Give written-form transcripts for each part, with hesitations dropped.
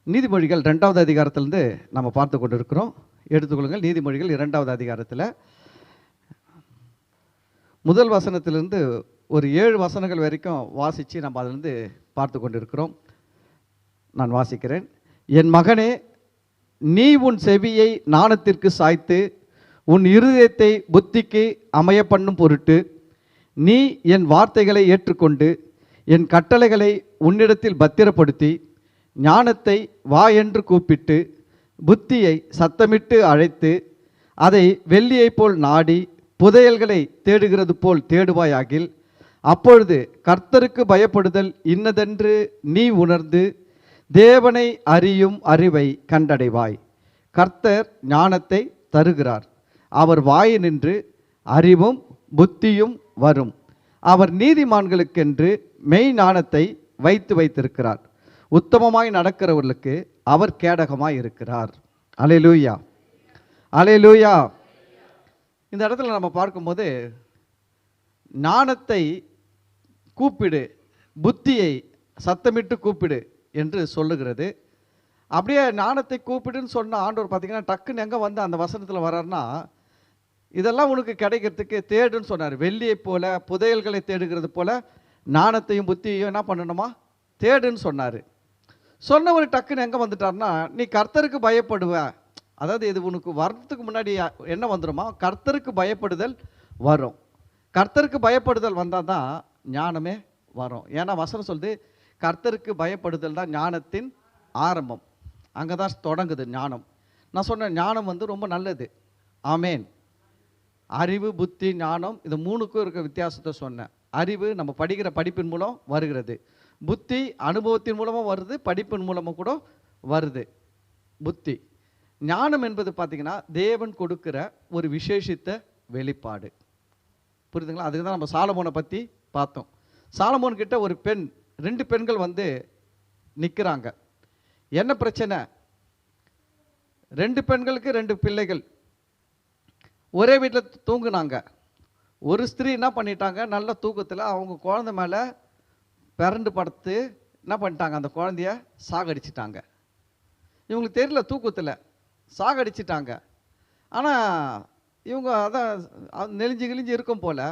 நீதிமொழிகள் 2வது அதிகாரத்திலிருந்து நம்ம பார்த்து கொண்டிருக்கிறோம். எடுத்துக்கொள்ளுங்கள். நீதிமொழிகள் 2வது அதிகாரத்தில் முதல் வசனத்திலிருந்து ஒரு 7 வசனங்கள் வரைக்கும் வாசித்து நம்ம அதிலிருந்து பார்த்து கொண்டிருக்கிறோம். நான் வாசிக்கிறேன். என் மகனே, நீ உன் செவியை ஞானத்திற்கு சாய்த்து உன் இருதயத்தை புத்திக்கு அமைய பண்ணும் பொருட்டு நீ என் வார்த்தைகளை ஏற்றுக்கொண்டு என் கட்டளைகளை உன்னிடத்தில் பத்திரப்படுத்தி ஞானத்தை வா என்று கூப்பிட்டு புத்தியை சத்தமிட்டு அழைத்து அதை வெள்ளியைப் போல் நாடி புதையல்களை தேடுகிறது போல் தேடுவாயாகில் அப்பொழுது கர்த்தருக்கு பயப்படுதல் இன்னதென்று நீ உணர்ந்து தேவனை அறியும் அறிவை கண்டடைவாய். கர்த்தர் ஞானத்தை தருகிறார். அவர் வாயினின்று அறிவும் புத்தியும் வரும். அவர் நீதிமான்களுக்கென்று மெய் ஞானத்தை வைத்திருக்கிறார். உத்தமமாய் நடக்கிறவர்களுக்கு அவர் கேடகமாய் இருக்கிறார். அல்லேலூயா, அல்லேலூயா. இந்த இடத்துல நம்ம பார்க்கும்போது ஞானத்தை கூப்பிடு, புத்தியை சத்தமிட்டு கூப்பிடு என்று சொல்லுகிறது. அப்படியே ஞானத்தை கூப்பிடுன்னு சொன்ன ஆண்டவர் பார்த்தீங்கன்னா டக்குன்னு எங்கே வந்து அந்த வசனத்தில் வர்றாருன்னா, இதெல்லாம் உனக்கு கிடைக்கிறதுக்கு தேடுன்னு சொன்னார். வெள்ளியை போல புதையல்களை தேடுகிறது போல ஞானத்தையும் புத்தியையும் என்ன பண்ணணுமா தேடுன்னு சொன்னார். சொன்னவர் டக்குன்னு எங்கே வந்துட்டார்னா, நீ கர்த்தருக்கு பயப்படுவ. அதாவது இது உனக்கு வர்றதுக்கு முன்னாடி என்ன வந்துடுமா, கர்த்தருக்கு பயப்படுதல் வரும். கர்த்தருக்கு பயப்படுதல் வந்தால் தான் ஞானமே வரும். ஏன்னா வசனம் சொல்லுது, கர்த்தருக்கு பயப்படுதல் தான் ஞானத்தின் ஆரம்பம். அங்கே தான் தொடங்குது ஞானம். நான் சொன்ன ஞானம் வந்து ரொம்ப நல்லது. ஆமேன். அறிவு, புத்தி, ஞானம், இது மூணுக்கும் இருக்க வித்தியாசத்தை சொன்னேன். அறிவு நம்ம படிக்கிற படிப்பின் மூலம் வருகிறது. புத்தி அனுபவத்தின் மூலமாக வருது, படிப்பின் மூலமாக கூட வருது புத்தி. ஞானம் என்பது பார்த்திங்கன்னா தேவன் கொடுக்கிற ஒரு விசேஷித்த வெளிப்பாடு. புரியுதுங்களா? அதுக்கு தான் நம்ம சாலமோனை பற்றி பார்த்தோம். சாலமோன் கிட்ட ஒரு பெண், 2 பெண்கள் வந்து நிற்கிறாங்க. என்ன பிரச்சனை? 2 பெண்களுக்கு 2 பிள்ளைகள் ஒரே வீட்டில் தூங்குனாங்க. ஒரு ஸ்திரீ என்ன பண்ணிட்டாங்க, நல்ல தூக்கத்தில் அவங்க குழந்தை மேலே பிறண்டு படுத்து என்ன பண்ணிட்டாங்க, அந்த குழந்தைய சாகடிச்சிட்டாங்க. இவங்களுக்கு தெரியல, தூக்கத்தில் சாகடிச்சிட்டாங்க. ஆனால் இவங்க அதான் நெளிஞ்சு கிழிஞ்சு இருக்கும் போல்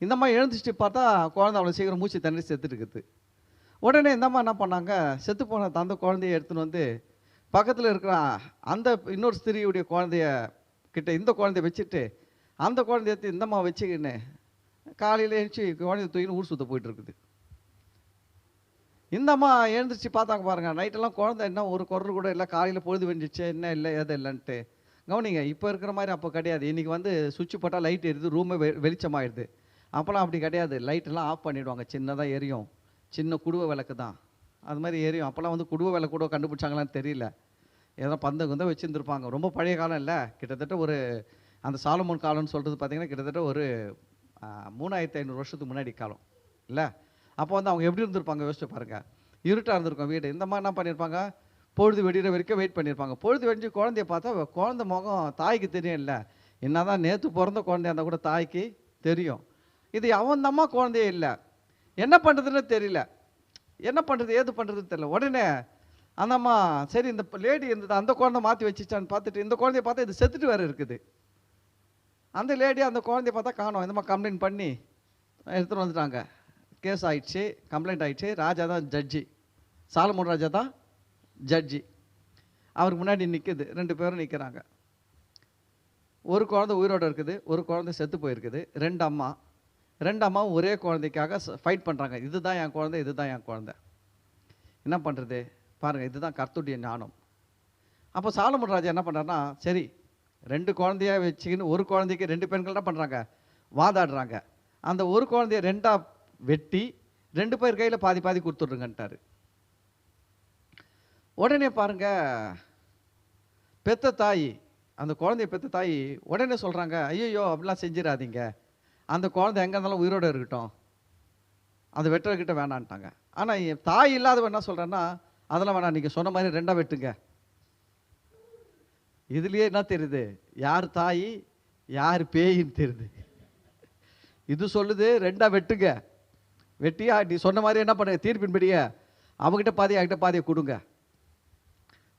இந்த மாதிரி எழுந்துச்சிட்டு பார்த்தா குழந்தை அவ்வளோ சீக்கிரம் மூச்சு தண்ணி செத்துட்டு இருக்குது. உடனே இந்த மாதிரி என்ன பண்ணாங்க, செத்து போன அந்த குழந்தைய எடுத்துன்னு வந்து பக்கத்தில் இருக்கிற அந்த இன்னொரு ஸ்திரீயுடைய குழந்தைய கிட்ட இந்த குழந்தைய வச்சுட்டு அந்த குழந்தைய எடுத்து இந்தம்மா வச்சுக்கின்னு காலையில் எழுந்துச்சி குழந்தைய தூக்கின்னு ஊர் சுற்ற போயிட்டுருக்குது. இந்தம்மா எழுந்திரிச்சு பார்த்தாங்க பாருங்கள், நைட்டெல்லாம் குழந்தை என்ன ஒரு குரல் கூட இல்லை, காலையில் பொழுது வெஞ்சிச்சு, என்ன இல்லை எது இல்லைன்ட்டு. கவனிங்க, இப்போ இருக்கிற மாதிரி அப்போ கிடையாது. இன்றைக்கி வந்து சுவிட்சு போட்டால் லைட் எரியுது, ரூமே வெளிச்சமாகிடுது. அப்போலாம் அப்படி கிடையாது. லைட்டெல்லாம் ஆஃப் பண்ணிவிடுவாங்க, சின்னதாக எரியும், சின்ன குடுவை விளக்கு தான் அது மாதிரி எரியும். அப்போல்லாம் வந்து குடுவை விளக்கு கூட கண்டுபிடிச்சாங்களான்னு தெரியல, ஏதோ பந்தம் வச்சுருந்துருப்பாங்க. ரொம்ப பழைய காலம் இல்லை, கிட்டத்தட்ட ஒரு அந்த சாலமோன் காலம்னு சொல்கிறது பார்த்திங்கன்னா கிட்டத்தட்ட ஒரு 3500 வருஷத்துக்கு முன்னாடி காலம் இல்லை. அப்போ வந்து அவங்க எப்படி இருந்திருப்பாங்க யோசிச்சு பாருங்கள். இருட்டாக இருந்திருக்கும் வீடு. இந்த மாதிரி என்ன பண்ணியிருப்பாங்க, பொழுது வெடிகிற வரைக்கும் வெயிட் பண்ணியிருப்பாங்க. பொழுது வெடிஞ்சு குழந்தைய பார்த்தா குழந்தை முகம் தாய்க்கு தெரியும் இல்லை, என்ன தான் நேற்று பிறந்த குழந்தைய இருந்தால் கூட தாய்க்கு தெரியும். இது அவன் அம்மா குழந்தையே இல்லை, என்ன பண்ணுறதுன்னு தெரியல, என்ன பண்ணுறது ஏது பண்ணுறதுன்னு தெரியல. உடனே அந்த அம்மா சரி இந்த லேடி இருந்தது அந்த குழந்தை மாற்றி வச்சுச்சான்னு பார்த்துட்டு இந்த குழந்தைய பார்த்தா இது செத்துட்டு வேறு இருக்குது. அந்த லேடி அந்த குழந்தைய பார்த்தா காணோம். இந்த மாதிரி கம்ப்ளைண்ட் பண்ணி எடுத்துகிட்டு வந்துட்டாங்க. கேஸ் ஆயிடுச்சு, கம்ப்ளைண்ட் ஆகிடுச்சு. ராஜா தான் ஜட்ஜி, சாலமோன் ராஜா தான் ஜட்ஜி. அவருக்கு முன்னாடி நிற்குது, 2 பேரும் நிற்கிறாங்க. ஒரு குழந்தை உயிரோடு இருக்குது, ஒரு குழந்தை செத்து போயிருக்குது. 2 அம்மாவும் ஒரே குழந்தைக்காக ஃபைட் பண்ணுறாங்க. இதுதான் என் குழந்தை, இதுதான் என் குழந்தை. என்ன பண்ணுறது பாருங்கள், இதுதான் கர்த்தருடைய ஞானம். அப்போ சாலமோன் ராஜா என்ன பண்ணுறாருன்னா, சரி 2 குழந்தைய வச்சுக்கின்னு ஒரு குழந்தைக்கு 2 பெண்கள் என்ன பண்ணுறாங்க, வாதாடுறாங்க. அந்த ஒரு குழந்தைய 2ஆக வெட்டி 2 பேர் கையில் பாதி பாதி கொடுத்துட்ருங்கன்ட்டாரு. உடனே பாருங்க, பெத்த தாய், அந்த குழந்தைய பெத்த தாய் உடனே சொல்கிறாங்க, ஐயோ அப்படிலாம் செஞ்சிடாதீங்க, அந்த குழந்தை எங்கே இருந்தாலும் உயிரோடு இருக்கட்டும், அந்த வெட்டுறக்கிட்ட வேணான்ட்டாங்க. ஆனால் என் தாய் இல்லாதவன் என்ன சொல்கிறேன்னா, அதெல்லாம் வேணாம், நீங்கள் சொன்ன மாதிரி 2ஆக வெட்டுங்க. இதுலேயே என்ன தெரியுது, யார் தாய் யார் பேயின்னு தெரியுது. இது சொல்லுது 2ஆக வெட்டுங்க, வெட்டியா நீ சொன்ன மாதிரி என்ன பண்ண தீர்ப்பின்படியே அவங்ககிட்ட பாதி என்கிட்ட பாதியை கொடுங்க.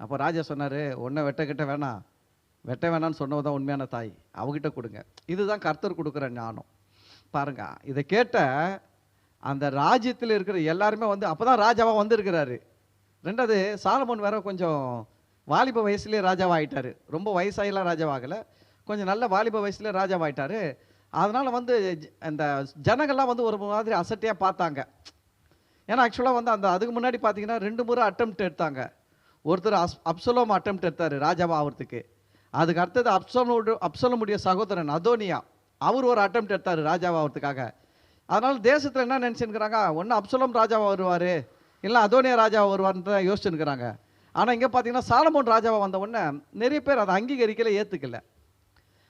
அப்போ ராஜா சொன்னார், ஒன்றை வெட்ட கிட்ட வேணாம், வெட்ட வேணான்னு சொன்னவ தான் உண்மையான தாய், அவகிட்ட கொடுங்க. இதுதான் கர்த்தர் கொடுக்குற ஞானம். பாருங்க, இதை கேட்ட அந்த ராஜ்யத்தில் இருக்கிற எல்லாருமே வந்து அப்போ தான் ராஜாவாக வந்திருக்கிறாரு. ரெண்டாவது சாலமோன் வேற கொஞ்சம் வாலிப வயசுலேயே ராஜாவாகிட்டார். ரொம்ப வயசாகலாம் ராஜாவாகலை, கொஞ்சம் நல்ல வாலிப வயசுலேயே ராஜாவாகிட்டார். அதனால் வந்து அந்த ஜனங்கள்லாம் வந்து ஒரு மாதிரி அசட்டையாக பார்த்தாங்க. ஏன்னா ஆக்சுவலாக வந்து அந்த அதுக்கு முன்னாடி பார்த்தீங்கன்னா 2 முறை அட்டெம்ப்ட் எடுத்தாங்க. ஒருத்தர் அப்சலோம் அட்டெம்ப்ட் எடுத்தார் ராஜாவா ஆகிறதுக்கு. அதுக்கு அடுத்தது அப்சலோமுடைய சகோதரன் அதோனியா, அவர் ஒரு அட்டெம்ப்ட் எடுத்தார் ராஜாவா ஆகிறதுக்காக. அதனால் தேசத்தில் என்ன நினச்சிருக்கிறாங்க, ஒன்று அப்சலோம் ராஜாவாக வருவார், இல்லை அதோனியா ராஜாவாக வருவார்னு தான் யோசிச்சுருக்கிறாங்க. ஆனால் இங்கே பார்த்தீங்கன்னா சாலமோன் ராஜாவாக வந்த உடனே நிறைய பேர் அதை அங்கீகரிக்கல, ஏற்றுக்கல.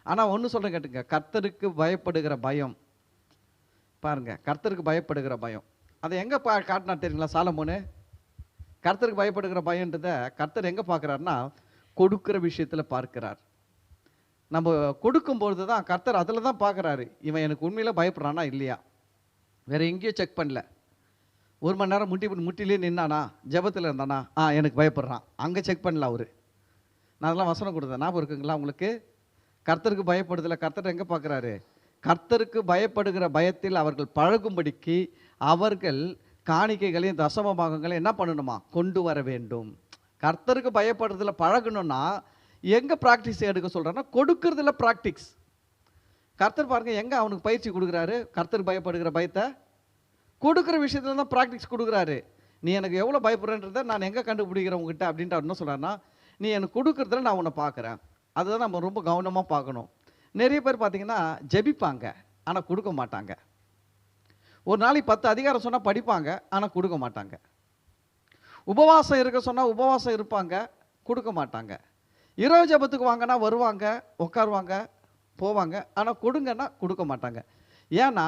ஆனால் ஒன்று சொல்கிறேன் கேட்டுங்க, கர்த்தருக்கு பயப்படுகிற பயம். பாருங்கள், கர்த்தருக்கு பயப்படுகிற பயம் அதை எங்கே காட்டினா தெரியுங்களா சாலமோனு? கர்த்தருக்கு பயப்படுகிற பயன்றதை கர்த்தர் எங்கே பார்க்குறாருன்னா, கொடுக்குற விஷயத்தில் பார்க்கிறார். நம்ம கொடுக்கும்பொழுது தான் கர்த்தர் அதில் தான் பார்க்குறாரு, இவன் எனக்கு உண்மையில் பயப்படுறானா இல்லையா. வேறு எங்கேயும் செக் பண்ணல. 1 மணி நேரம் முட்டிலே நின்னானா, ஜெபத்தில் இருந்தானா, எனக்கு பயப்படுறான், அங்கே செக் பண்ணல அவர். நான் அதெல்லாம் வசனம் கொடுத்தேன், ஞாபகம் இருக்குங்களா உங்களுக்கு? கர்த்தருக்கு பயப்படுதில்ல, கர்த்தர் எங்கே பார்க்குறாரு? கர்த்தருக்கு பயப்படுகிற பயத்தில் அவர்கள் பழகும்படிக்கு அவர்கள் காணிக்கைகளையும் தசம பாகங்களையும் என்ன பண்ணணுமா, கொண்டு வர வேண்டும். கர்த்தருக்கு பயப்படுறதுல பழகணும்னா எங்கே ப்ராக்டிஸ் எடுக்க சொல்கிறாருன்னா, கொடுக்கறதுல ப்ராக்டிக்ஸ். கர்த்தர் பாருங்கள் எங்கே அவனுக்கு பயிற்சி கொடுக்குறாரு, கர்த்தருக்கு பயப்படுகிற பயத்தை கொடுக்குற விஷயத்துல தான் ப்ராக்டிக்ஸ் கொடுக்குறாரு. நீ எனக்கு எவ்வளோ பயப்படுறன்றதை நான் எங்கே கண்டுபிடிக்கிறேன் உங்ககிட்ட அப்படின்ட்டு அவர் என்ன சொல்கிறாருன்னா, நீ எனக்கு கொடுக்குறதுல நான் உன்னை பார்க்குறேன். அதுதான் நம்ம ரொம்ப கவனமாக பார்க்கணும். நிறைய பேர் பார்த்தீங்கன்னா ஜெபிப்பாங்க, ஆனால் கொடுக்க மாட்டாங்க. ஒரு நாளைக்கு 10 அதிகாரம் சொன்னால் படிப்பாங்க, ஆனால் கொடுக்க மாட்டாங்க. உபவாசம் இருக்க சொன்னால் உபவாசம் இருப்பாங்க, கொடுக்க மாட்டாங்க. இரவு ஜெபத்துக்கு வாங்கன்னா வருவாங்க, உட்காருவாங்க, போவாங்க, ஆனால் கொடுங்கன்னா கொடுக்க மாட்டாங்க. ஏன்னா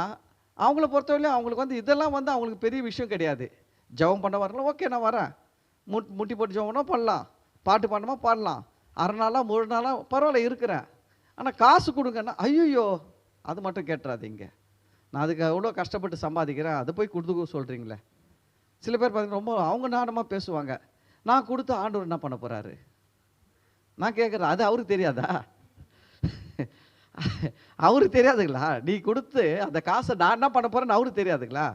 அவங்கள பொறுத்தவரையிலும் அவங்களுக்கு வந்து இதெல்லாம் வந்து அவங்களுக்கு பெரிய விஷயம் கிடையாது. ஜெபம் பண்ண வரலாம், ஓகே நான் வரேன், முட்டி போட்டு ஜெபம்னா பண்ணலாம், பாட்டு பாடணுமா பாடலாம், அரை நாளாக 3 நாளாக பரவாயில்ல இருக்கிறேன். ஆனால் காசு கொடுங்கன்னா ஐயோ அது மட்டும் கேட்டுறாதீங்க, நான் அதுக்கு எவ்வளோ கஷ்டப்பட்டு சம்பாதிக்கிறேன், அதை போய் கொடுத்துக்க சொல்கிறீங்களே. சில பேர் பார்த்தீங்கன்னா ரொம்ப அவங்க நாணமாக பேசுவாங்க. நான் கொடுத்து ஆண்டவர் என்ன பண்ண போகிறாரு நான் கேட்குறேன், அது அவருக்கு தெரியாதா? அவருக்கு தெரியாதுங்களா? நீ கொடுத்து அந்த காசை நான் என்ன பண்ண போகிறேன்னு அவருக்கு தெரியாதுங்களா?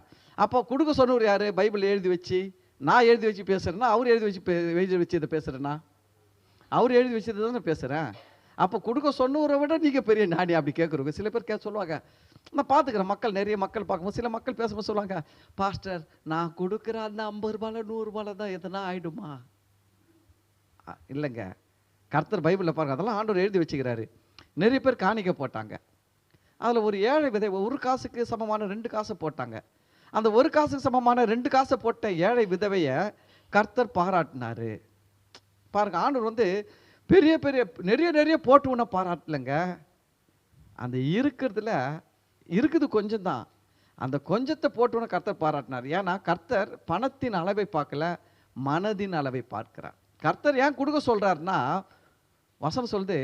அப்போ கொடுக்க சொன்னவர் யார்? பைபிள் எழுதி வச்சு நான் எழுதி வச்சு பேசுகிறேன்னா, அவர் எழுதி வச்சு இதை பேசுகிறேன்னா, அவர் எழுதி வச்சது தானே பேசுகிறேன். அப்போ கொடுக்க சொன்னவரை விட நீங்கள் பெரிய ஞானி அப்படி கேட்குறவங்க சில பேர் சொல்லுவாங்க. நான் பார்த்துக்கிறேன், நிறைய மக்கள் பார்க்கும்போது சில மக்கள் பேசும்போது சொல்லுவாங்க, பாஸ்டர் நான் கொடுக்குற அந்த 50 ரூபாயில் 100 ரூபாயில் தான் எதனா ஆகிடுமா? இல்லைங்க, கர்த்தர் பைபிளில் பாருங்கள், அதெல்லாம் ஆண்டவர் எழுதி வச்சுக்கிறாரு. நிறைய பேர் காணிக்க போட்டாங்க. அதில் ஒரு ஏழை விதை 1 காசுக்கு சமமான 2 காசை போட்டாங்க. அந்த 1 காசுக்கு சமமான 2 காசை போட்ட ஏழை விதவையை கர்த்தர் பாராட்டினார். பாருங்க, ஆண்டவர் வந்து பெரிய பெரிய நிறைய போட்டு உன்ன பாராட்டலைங்க. அந்த இருக்கிறதுல இருக்குது கொஞ்சம் தான், அந்த கொஞ்சத்தை போட்டு உன கர்த்தர் பாராட்டினார். ஏன்னா கர்த்தர் பணத்தின் அளவை பார்க்கல, மனதின் அளவை பார்க்கிறார். கர்த்தர் ஏன் கொடுக்க சொல்றாருன்னா, வசனம் சொல்லுது,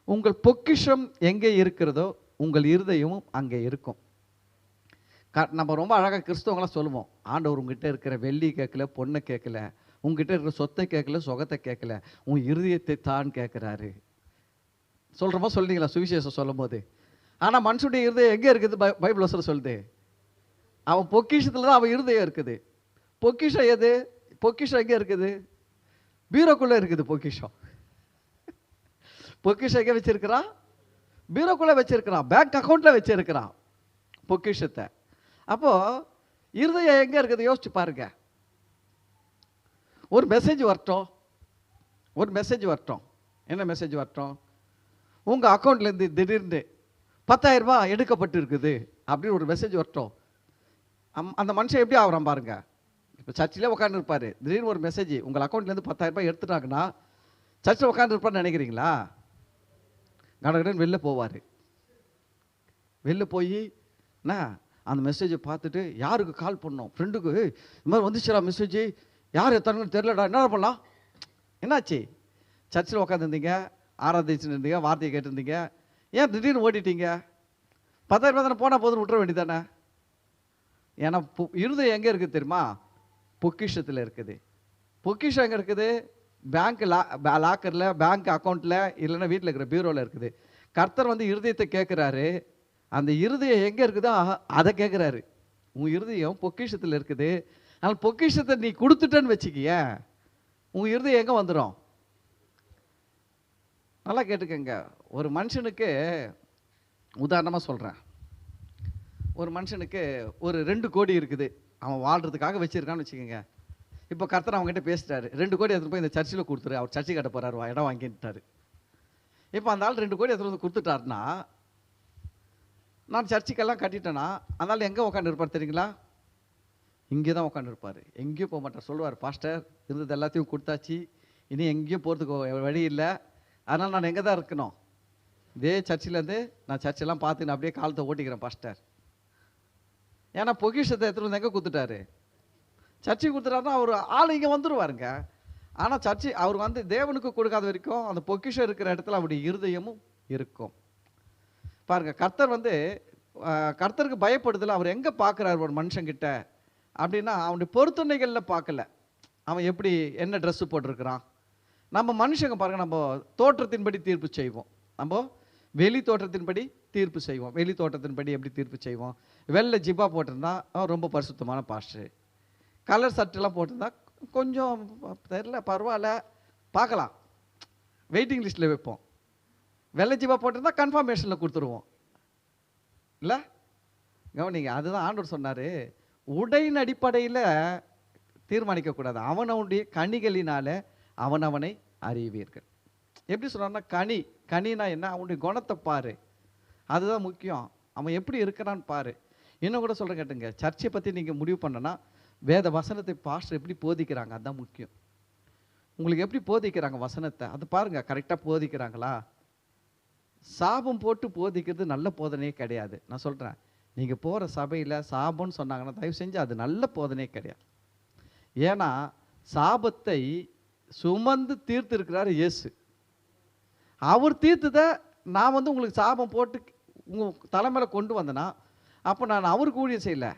உங்கள் பொக்கிஷம் எங்கே இருக்கிறதோ உங்கள் இருதயமும் அங்கே இருக்கும். நம்ம ரொம்ப அழகாக கிறிஸ்தவங்களாம் சொல்லுவோம், ஆண்டவர் உங்ககிட்ட இருக்கிற வெள்ளி கேட்கல, பொண்ணை கேட்கல, உங்ககிட்ட இருக்கிற சொத்தை கேட்கல, சுகத்தை கேட்கல, உன் இருதயத்தை தான் கேட்குறாரு. சொல்கிறோமா சொல்றீங்களா சுவிசேஷம் சொல்லும் போது? ஆனால் மனுஷனுடைய இருதயம் எங்கே இருக்குது? பைபிள் வசனம் சொல்லுது, அவன் பொக்கிஷத்தில் தான் அவன் இருதயம் இருக்குது. பொக்கிஷம் எது? பொக்கிஷம் எங்கே இருக்குது? பீரோக்குள்ளே இருக்குது பொக்கிஷம். பொக்கிஷம் எங்கே வச்சிருக்கிறான்? பீரோக்குள்ளே வச்சிருக்கிறான், பேங்க் அக்கௌண்ட்டில் வச்சிருக்கிறான் பொக்கிஷத்தை. அப்போது இருதயம் எங்கே இருக்குது யோசிச்சு பாருங்க. ஒரு மெசேஜ் வரட்டும், என்ன மெசேஜ் வரட்டும்? உங்கள் அக்கௌண்ட்லேருந்து திடீர்னு 10,000 ரூபாய் எடுக்கப்பட்டு இருக்குது அப்படின்னு ஒரு மெசேஜ் வரட்டும். அந்த மனுஷன் எப்படி ஆகிறான் பாருங்க. இப்போ சர்ச்சில் உட்காந்துருப்பார், திடீர்னு ஒரு மெசேஜ் உங்கள் அக்கௌண்ட்லேருந்து 10,000 ரூபாய் எடுத்துட்டாங்கன்னா சர்ச்சில் உட்காந்துருப்பான்னு நினைக்கிறீங்களா? கடகடன் வெளில போவார். வெளில போய் என்ன அந்த மெசேஜை பார்த்துட்டு யாருக்கு கால் பண்ணோம்? ஃப்ரெண்டுக்கு, இந்த மாதிரி வந்துச்சுடா மெசேஜ், யார் எத்தனை தெரியலடா, என்ன பண்ணலாம்? என்னாச்சு? சர்ச்சில் உட்காந்துருந்தீங்க, ஆராதிச்சுன்னு இருந்தீங்க, வார்த்தையை கேட்டிருந்தீங்க, ஏன் திடீர்னு ஓடிட்டீங்க? 10,000 ரூபாய் தானே, போனால் போதுன்னு விட்டுற வேண்டியதானே? ஏன்னா இருதயம் எங்கே இருக்குது தெரியுமா? பொக்கிஷத்தில் இருக்குது. பொக்கிஷம் எங்கே இருக்குது? பேங்க் லாக்கரில், பேங்க் அக்கௌண்ட்டில், இல்லைன்னா வீட்டில் இருக்கிற பியூரோவில் இருக்குது. கர்த்தர் வந்து இருதயத்தை கேட்குறாரு. அந்த இருதயம் எங்கே இருக்குதோ அதை கேட்குறாரு. உன் இருதயம் பொக்கிஷத்தில் இருக்குது. ஆனால் பொக்கிஷத்தை நீ கொடுத்துட்டேன்னு வச்சுக்கிய, உன் இருதயம் எங்கே வந்துடும்? நல்லா கேட்டுக்கங்க. ஒரு மனுஷனுக்கு உதாரணமாக சொல்கிறேன். ஒரு மனுஷனுக்கு ஒரு 2 கோடி இருக்குது. அவன் வாழ்கிறதுக்காக வச்சுருக்கான்னு வச்சுக்கோங்க. இப்போ கர்த்தர் அவங்ககிட்ட பேசிட்டாரு. 2 கோடி எடுத்துகிட்டு போய் இந்த சர்ச்சில் கொடுத்துரு. அவர் சர்ச்சை கட்ட போகிறாரு, இடம் வாங்கிட்டாரு. இப்போ அந்த ஆள் 2 கோடி எடுத்துகிட்டு வந்து கொடுத்துட்டாருன்னா, நான் சர்ச்சுக்கெல்லாம் கட்டிட்டேன்னா அந்த ஆள் எங்கே உட்காந்துருப்பார் தெரியுங்களா? இங்கே தான் உட்காந்துருப்பார். எங்கேயும் போக மாட்டார். சொல்லுவார், பாஸ்டர் இருந்தது எல்லாத்தையும் கொடுத்தாச்சு, இனி எங்கேயும் போகிறதுக்கு வழி இல்லை, அதனால் நான் எங்கே தான் இருக்கணும்? இதே சர்ச்சிலேருந்து நான் சர்ச்செல்லாம் பார்த்து நான் அப்படியே காலத்தை ஓட்டிக்கிறேன் பாஸ்டர். ஏன்னா பொக்கிஷத்தை எடுத்துகிட்டு வந்து எங்கே கொடுத்துட்டாரு? சர்ச்சைக்கு கொடுத்துட்டாருன்னா அவர் ஆள் இங்கே வந்துடுவாருங்க. ஆனால் சர்ச்சை அவர் வந்து தேவனுக்கு கொடுக்காத வரைக்கும் அந்த பொக்கிஷம் இருக்கிற இடத்துல அவருடைய இருதயமும் இருக்கும். பாருங்க, கர்த்தர் வந்து கர்த்தருக்கு பயப்படுதல அவர் எங்கே பார்க்குறாரு ஒரு மனுஷங்கிட்ட அப்படின்னா, அவனுடைய பொருத்தனைகளில் பார்க்கல. அவன் எப்படி என்ன ட்ரெஸ்ஸு போட்டிருக்கிறான். நம்ம மனுஷங்க பாருங்கள், நம்ம தோற்றத்தின்படி தீர்ப்பு செய்வோம். நம்ம வெளி தோற்றத்தின்படி தீர்ப்பு செய்வோம். வெளி தோற்றத்தின்படி எப்படி தீர்ப்பு செய்வோம்? வெள்ளை ஜிப்பா போட்டிருந்தா ரொம்ப பரிசுத்தமான பாஸ்டர். கலர் சட்டெல்லாம் போட்டிருந்தா கொஞ்சம் தெரியல, பரவாயில்ல, பார்க்கலாம், வெயிட்டிங் லிஸ்ட்டில் வைப்போம். வெள்ளை ஜிப்பா போட்டிருந்தா கன்ஃபர்மேஷனில் கொடுத்துருவோம். இல்லை கவனிங்க, அதுதான் ஆண்டவர் சொன்னார், உடையின் அடிப்படையில் தீர்மானிக்கக்கூடாது, அவனவனுடைய கனிகளினால அவனவனை அறிவீர்கள். எப்படி சொல்கிறான்னா, கனினா என்ன? அவனுடைய குணத்தை பாரு, அதுதான் முக்கியம். அவன் எப்படி இருக்கிறான்னு பாரு. இன்னும் கூட சொல்கிறேன் கேட்டுங்க, சர்ச்சை பற்றி நீங்கள் முடிவு பண்ணனா வேத வசனத்தை பாஸ்டர் எப்படி போதிக்கிறாங்க அதுதான் முக்கியம். உங்களுக்கு எப்படி போதிக்கிறாங்க வசனத்தை அது பாருங்கள், கரெக்டாக போதிக்கிறாங்களா? சாபம் போட்டு போதிக்கிறது நல்ல போதனையே கிடையாது. நான் சொல்கிறேன், நீங்கள் போகிற சபையில் சாபம்னு சொன்னாங்கன்னா தயவு செஞ்சு அது நல்ல போதனையே கிடையாது. ஏன்னா சாபத்தை சுமந்து தீர்த்து இருக்கிறாரு இயேசு. அவர் தீர்த்ததை நான் வந்து உங்களுக்கு சாபம் போட்டு உங்கள் தலைமையில் கொண்டு வந்தேன்னா அப்போ நான் அவருக்கு ஊழியம் செய்யலை,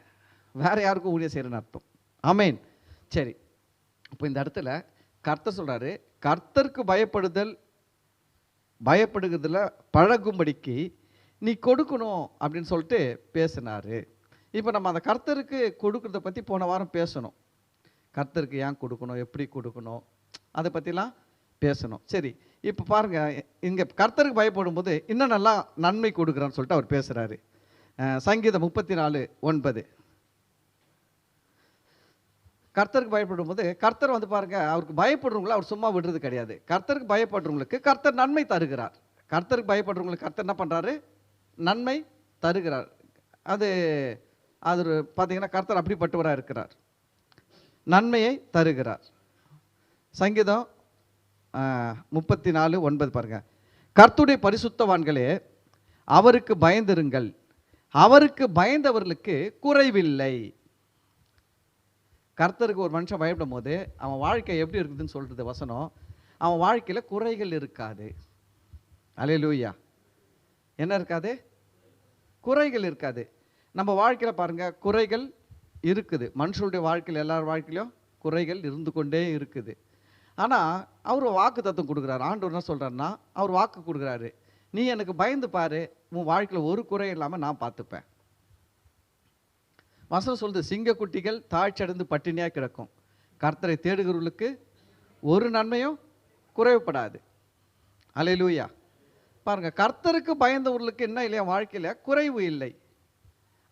வேறு யாருக்கும் ஊழியம் செய்கிறேன்னு அர்த்தம். ஆமேன். சரி, இப்போ இந்த இடத்துல கர்த்தர் சொல்கிறாரு, கர்த்தருக்கு பயப்படுகிறதுல பழகும்படிக்கு நீ கொடுக்கணும் அப்படின்னு சொல்லிட்டு பேசினார். இப்போ நம்ம அந்த கர்த்தருக்கு கொடுக்குறத பற்றி போன வாரம் பேசணும். கர்த்தருக்கு ஏன் கொடுக்கணும், எப்படி கொடுக்கணும், அதை பற்றிலாம் பேசணும். சரி, இப்போ பாருங்கள், இங்கே கர்த்தருக்கு பயப்படும் போது இன்னும் நல்லா நன்மை கொடுக்குறான்னு சொல்லிட்டு அவர் பேசுகிறாரு. சங்கீதம் 34:9. கர்த்தருக்கு பயப்படும் போது கர்த்தர் வந்து பாருங்கள், அவருக்கு பயப்படுறவங்களை அவர் சும்மா விடுறது கிடையாது. கர்த்தருக்கு பயப்படுறவங்களுக்கு கர்த்தர் நன்மை தருகிறார். கர்த்தருக்கு பயப்படுறவங்களுக்கு கர்த்தர் என்ன பண்ணுறாரு? நன்மை தருகிறார். அது பார்த்தீங்கன்னா கர்த்தர் அப்படிப்பட்டவராக இருக்கிறார், நன்மையை தருகிறார். சங்கீதம் 34:9 பாருங்கள், கர்த்தருடைய பரிசுத்தவான்களே அவருக்கு பயந்திருங்கள், அவருக்கு பயந்தவர்களுக்கு குறைவில்லை. கர்த்தருக்கு ஒரு மனுஷன் பயப்படும் போது அவன் வாழ்க்கை எப்படி இருக்குதுன்னு சொல்கிறது வசனம், அவன் வாழ்க்கையில் குறைகள் இருக்காது. அல்லேலூயா. என்ன இருக்காது? குறைகள் இருக்காது. நம்ம வாழ்க்கையில் பாருங்கள் குறைகள் இருக்குது. மனுஷனுடைய வாழ்க்கையில் எல்லார் வாழ்க்கையிலும் குறைகள் இருந்து கொண்டே இருக்குது. ஆனால் அவர் வாக்கு தத்துவம் கொடுக்குறாரு. ஆண்டவர் என்ன சொல்கிறாருன்னா, அவர் வாக்கு கொடுக்குறாரு, நீ எனக்கு பயந்து பாரு, உன் வாழ்க்கையில் ஒரு குறை இல்லாமல் நான் பார்த்துப்பேன். வசனம் சொல்லுது, சிங்கக்குட்டிகள் தாழ்ச்சடைந்து பட்டினியாக கிடக்கும், கர்த்தரை தேடுகிறவர்களுக்கு ஒரு நன்மையும் குறைவுபடாது. அல்லேலூயா. பாருங்கள், கர்த்தருக்கு பயந்தவர்களுக்கு என்ன இல்லையா வாழ்க்கையில் குறைவு இல்லை.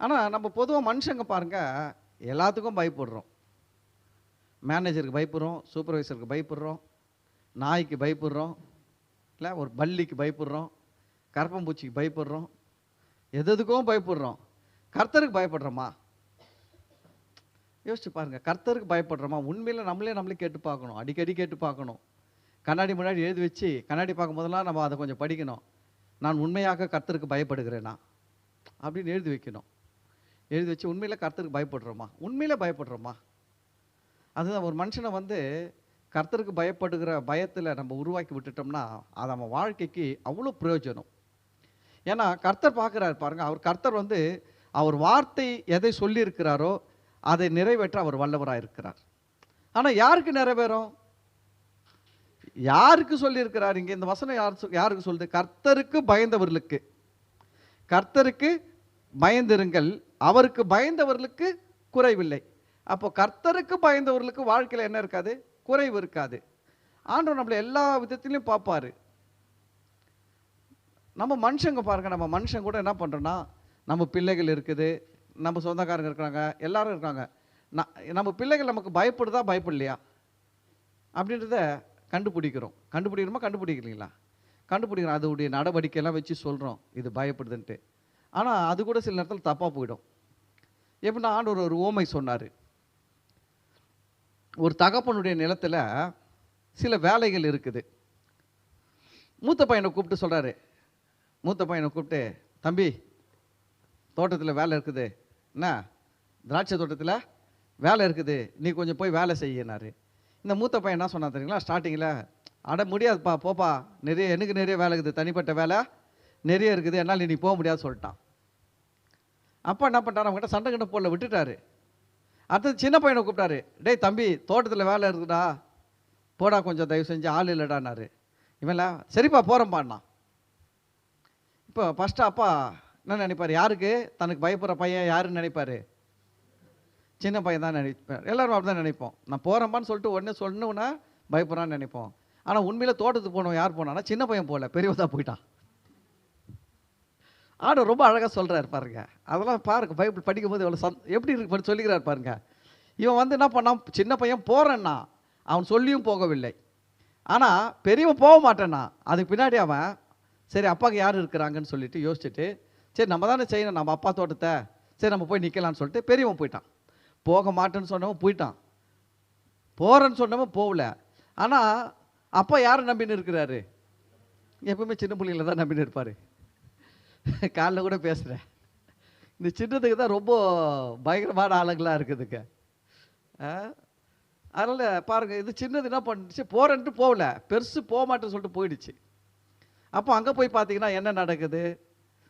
ஆனால் நம்ம பொதுவாக மனுஷங்க பாருங்கள் எல்லாத்துக்கும் பயப்படுறோம். மேனேஜருக்கு பயப்படுறோம், சூப்பர்வைசருக்கு பயப்படுறோம், நாய்க்கு பயப்படுறோம், இல்லை ஒரு பல்லிக்கு பயப்படுறோம், கரப்பம்பூச்சிக்கு பயப்படுறோம், எதுக்கும் பயப்படுறோம். கர்த்தருக்கு பயப்படுறோமா? யோசிச்சு பாருங்கள், கர்த்தருக்கு பயப்படுறோமா? உண்மையில் நம்மளே கேட்டு பார்க்கணும், அடிக்கடி கேட்டு பார்க்கணும். கண்ணாடி முன்னாடி எழுதி வச்சு கண்ணாடி பார்க்கும் போதெல்லாம் நம்ம அதை கொஞ்சம் படிக்கணும். நான் உண்மையாக கர்த்தருக்கு பயப்படுகிறேனா அப்படின்னு எழுதி வைக்கணும். எழுதி வச்சு உண்மையில் கர்த்தருக்கு பயப்படுறோமா? உண்மையில் பயப்படுறோமா? அதுதான் ஒரு மனுஷனை வந்து கர்த்தருக்கு பயப்படுகிற பயத்தில் நம்ம உருவாக்கி விட்டுட்டோம்னா அது நம்ம வாழ்க்கைக்கு அவ்வளோ பிரயோஜனம். ஏன்னா கர்த்தர் பார்க்குறாரு பாருங்கள், அவர் கர்த்தர் வந்து அவர் வார்த்தை எதை சொல்லியிருக்கிறாரோ அதை நிறைவேற்ற அவர் வல்லவராக இருக்கிறார். ஆனால் யாருக்கு நிறைவேறும்? யாருக்கு சொல்லியிருக்கிறார் இங்கே? இந்த வசனம் யாருக்கு சொல்லுது? கர்த்தருக்கு பயந்தவர்களுக்கு. கர்த்தருக்கு பயந்திருங்கள், அவருக்கு பயந்தவர்களுக்கு குறைவில்லை. அப்போ கர்த்தருக்கு பயந்தவர்களுக்கு வாழ்க்கையில் என்ன இருக்காது? குறைவு இருக்காது. ஆண்டவர் நம்மளை எல்லா விதத்திலையும் பார்ப்பாரு. நம்ம மனுஷங்க பாருங்க, நம்ம மனுஷன் கூட என்ன பண்ணுறோன்னா, நம்ம பிள்ளைகள் இருக்குது, நம்ம சொந்தக்காரங்க இருக்கிறாங்க, எல்லாரும் இருக்காங்க. நம்ம பிள்ளைகள் நமக்கு பயப்படுதா பயப்படலையா அப்படின்றத கண்டுபிடிக்கிறோமா கண்டுபிடிக்கிறீங்களா? கண்டுபிடிக்கிறோம். அதோடைய நடவடிக்கையெல்லாம் வச்சு சொல்கிறோம் இது பயப்படுதுன்ட்டு. ஆனால் அது கூட சில நேரத்தில் தப்பாக போயிடும். எப்படின்னா, ஆண்டவர் ஒரு ஓமை சொன்னார். ஒரு தகப்பனுடைய நிலத்தில் சில வேலைகள் இருக்குது. மூத்த பையனை கூப்பிட்டு சொல்கிறாரு. மூத்த பையனை கூப்பிட்டு, தம்பி தோட்டத்தில் வேலை இருக்குது, என்ன திராட்சை தோட்டத்தில் வேலை இருக்குது, நீ கொஞ்சம் போய் வேலை செய்யினாரு. இந்த மூத்த பையன் என்ன சொன்னா தெரியுங்களா? ஸ்டார்டிங்கில், அட முடியாதுப்பா, போப்பா, எனக்கு நிறைய வேலை இருக்குது, தனிப்பட்ட வேலை நிறைய இருக்குது, என்னால் நீ போக முடியாது சொல்லிட்டான். அப்பா என்ன பண்ணிட்டாரு? அவங்ககிட்ட சண்டை கிட்ட போடல, விட்டுட்டாரு. அடுத்தது சின்ன பையனை கூப்பிட்டாரு. டேய் தம்பி, தோட்டத்தில் வேலை இருக்குதா, போடா கொஞ்சம் தயவு செஞ்சு, ஆள் இல்லைடானாரு. இவன்ல சரிப்பா போகிறேன்ப்பாண்ணா. இப்போ ஃபஸ்ட்டு அப்பா என்ன நினைப்பார்? யாருக்கு? தனக்கு பயப்படுற பையன் யாருன்னு நினைப்பார்? சின்ன பையன் தான் நினைப்பார். எல்லோரும் அப்படி தான் நினைப்போம். நான் போகிறேன்ப்பான்னு சொல்லிட்டு உடனே சொன்னோன்னா பயப்படுறான்னு நினைப்போம். ஆனால் உண்மையில் தோட்டத்துக்கு போனோம் யார் போனான்னா, சின்ன பையன் போகல, பெரியவதான் போயிட்டான். ஆண்டவர் ரொம்ப அழகாக சொல்கிறார் பாருங்க. அதெல்லாம் பாருங்க, பைபிள் படிக்கும்போது எவ்வளோ எப்படி இருக்கு சொல்லிக்கிறார் பாருங்க. இவன் வந்து என்ன பண்ணான்? சின்ன பையன் போகிறேன்னா அவன் சொல்லியும் போகவில்லை. ஆனால் பெரியவன் போக மாட்டேன்னா அதுக்கு பின்னாடி அவன் சரி அப்பாவுக்கு யார் இருக்கிறாங்கன்னு சொல்லிட்டு யோசிச்சுட்டு, சரி நம்ம தானே செய்யணும், நம்ம அப்பா தோட்டத்தை, சரி நம்ம போய் நிற்கலான்னு சொல்லிட்டு பெரியவன் போயிட்டான். போக மாட்டேன்னு சொன்னவன் போயிட்டான், போகிறேன்னு சொன்னவன் போகல. ஆனால் அப்பா யாரை நம்பின்னு இருக்கிறாரு? எப்பவுமே சின்ன பிள்ளைங்கள தான் நம்பின்னு இருப்பார். காலைல கூட பேசுகிறேன், இந்த சின்னதுக்கு தான் ரொம்ப பயங்கரமான ஆளுங்களாக இருக்குதுங்க. அதனால் பாருங்கள், இது சின்னது என்ன பண்ணிடுச்சு? போகிறேன்ட்டு போகல, பெருசு போக மாட்டேன்னு சொல்லிட்டு போயிடுச்சு. அப்போ அங்கே போய் பார்த்தீங்கன்னா என்ன நடக்குது?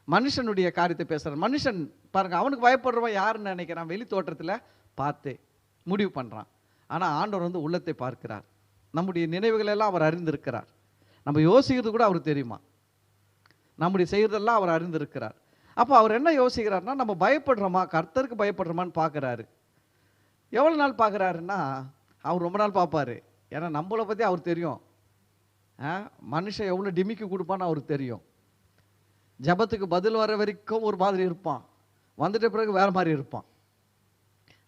மனுஷனுடைய காரியத்தை பேசுகிறான். மனுஷன் பாருங்கள், அவனுக்கு பயப்படுறவன் யாருன்னு நினைக்கிறான்? வெளி தோற்றத்தில் பார்த்து முடிவு பண்ணுறான். ஆனால் ஆண்டவர் வந்து உள்ளத்தை பார்க்கிறார். நம்முடைய நினைவுகளெல்லாம் அவர் அறிந்திருக்கிறார். நம்ம யோசிக்கிறது கூட அவருக்கு தெரியுமா? நம்முடைய செய்கிறதெல்லாம் அவர் அறிந்திருக்கிறார். அப்போ அவர் என்ன யோசிக்கிறார்னா, நம்ம பயப்படுறோமா, கர்த்தருக்கு பயப்படுறோமான்னு பார்க்குறாரு. எவ்வளோ நாள் பார்க்குறாருன்னா, அவர் ரொம்ப நாள் பார்ப்பார். ஏன்னா நம்மளை பற்றி அவர் தெரியும். மனுஷன் எவ்வளோ டிமிக்கி கொடுப்பான்னு அவருக்கு தெரியும். ஜபத்துக்கு பதில் வர வரைக்கும் ஒரு மாதிரி இருப்பான், வந்துட்ட பிறகு வேறு மாதிரி இருப்பான்.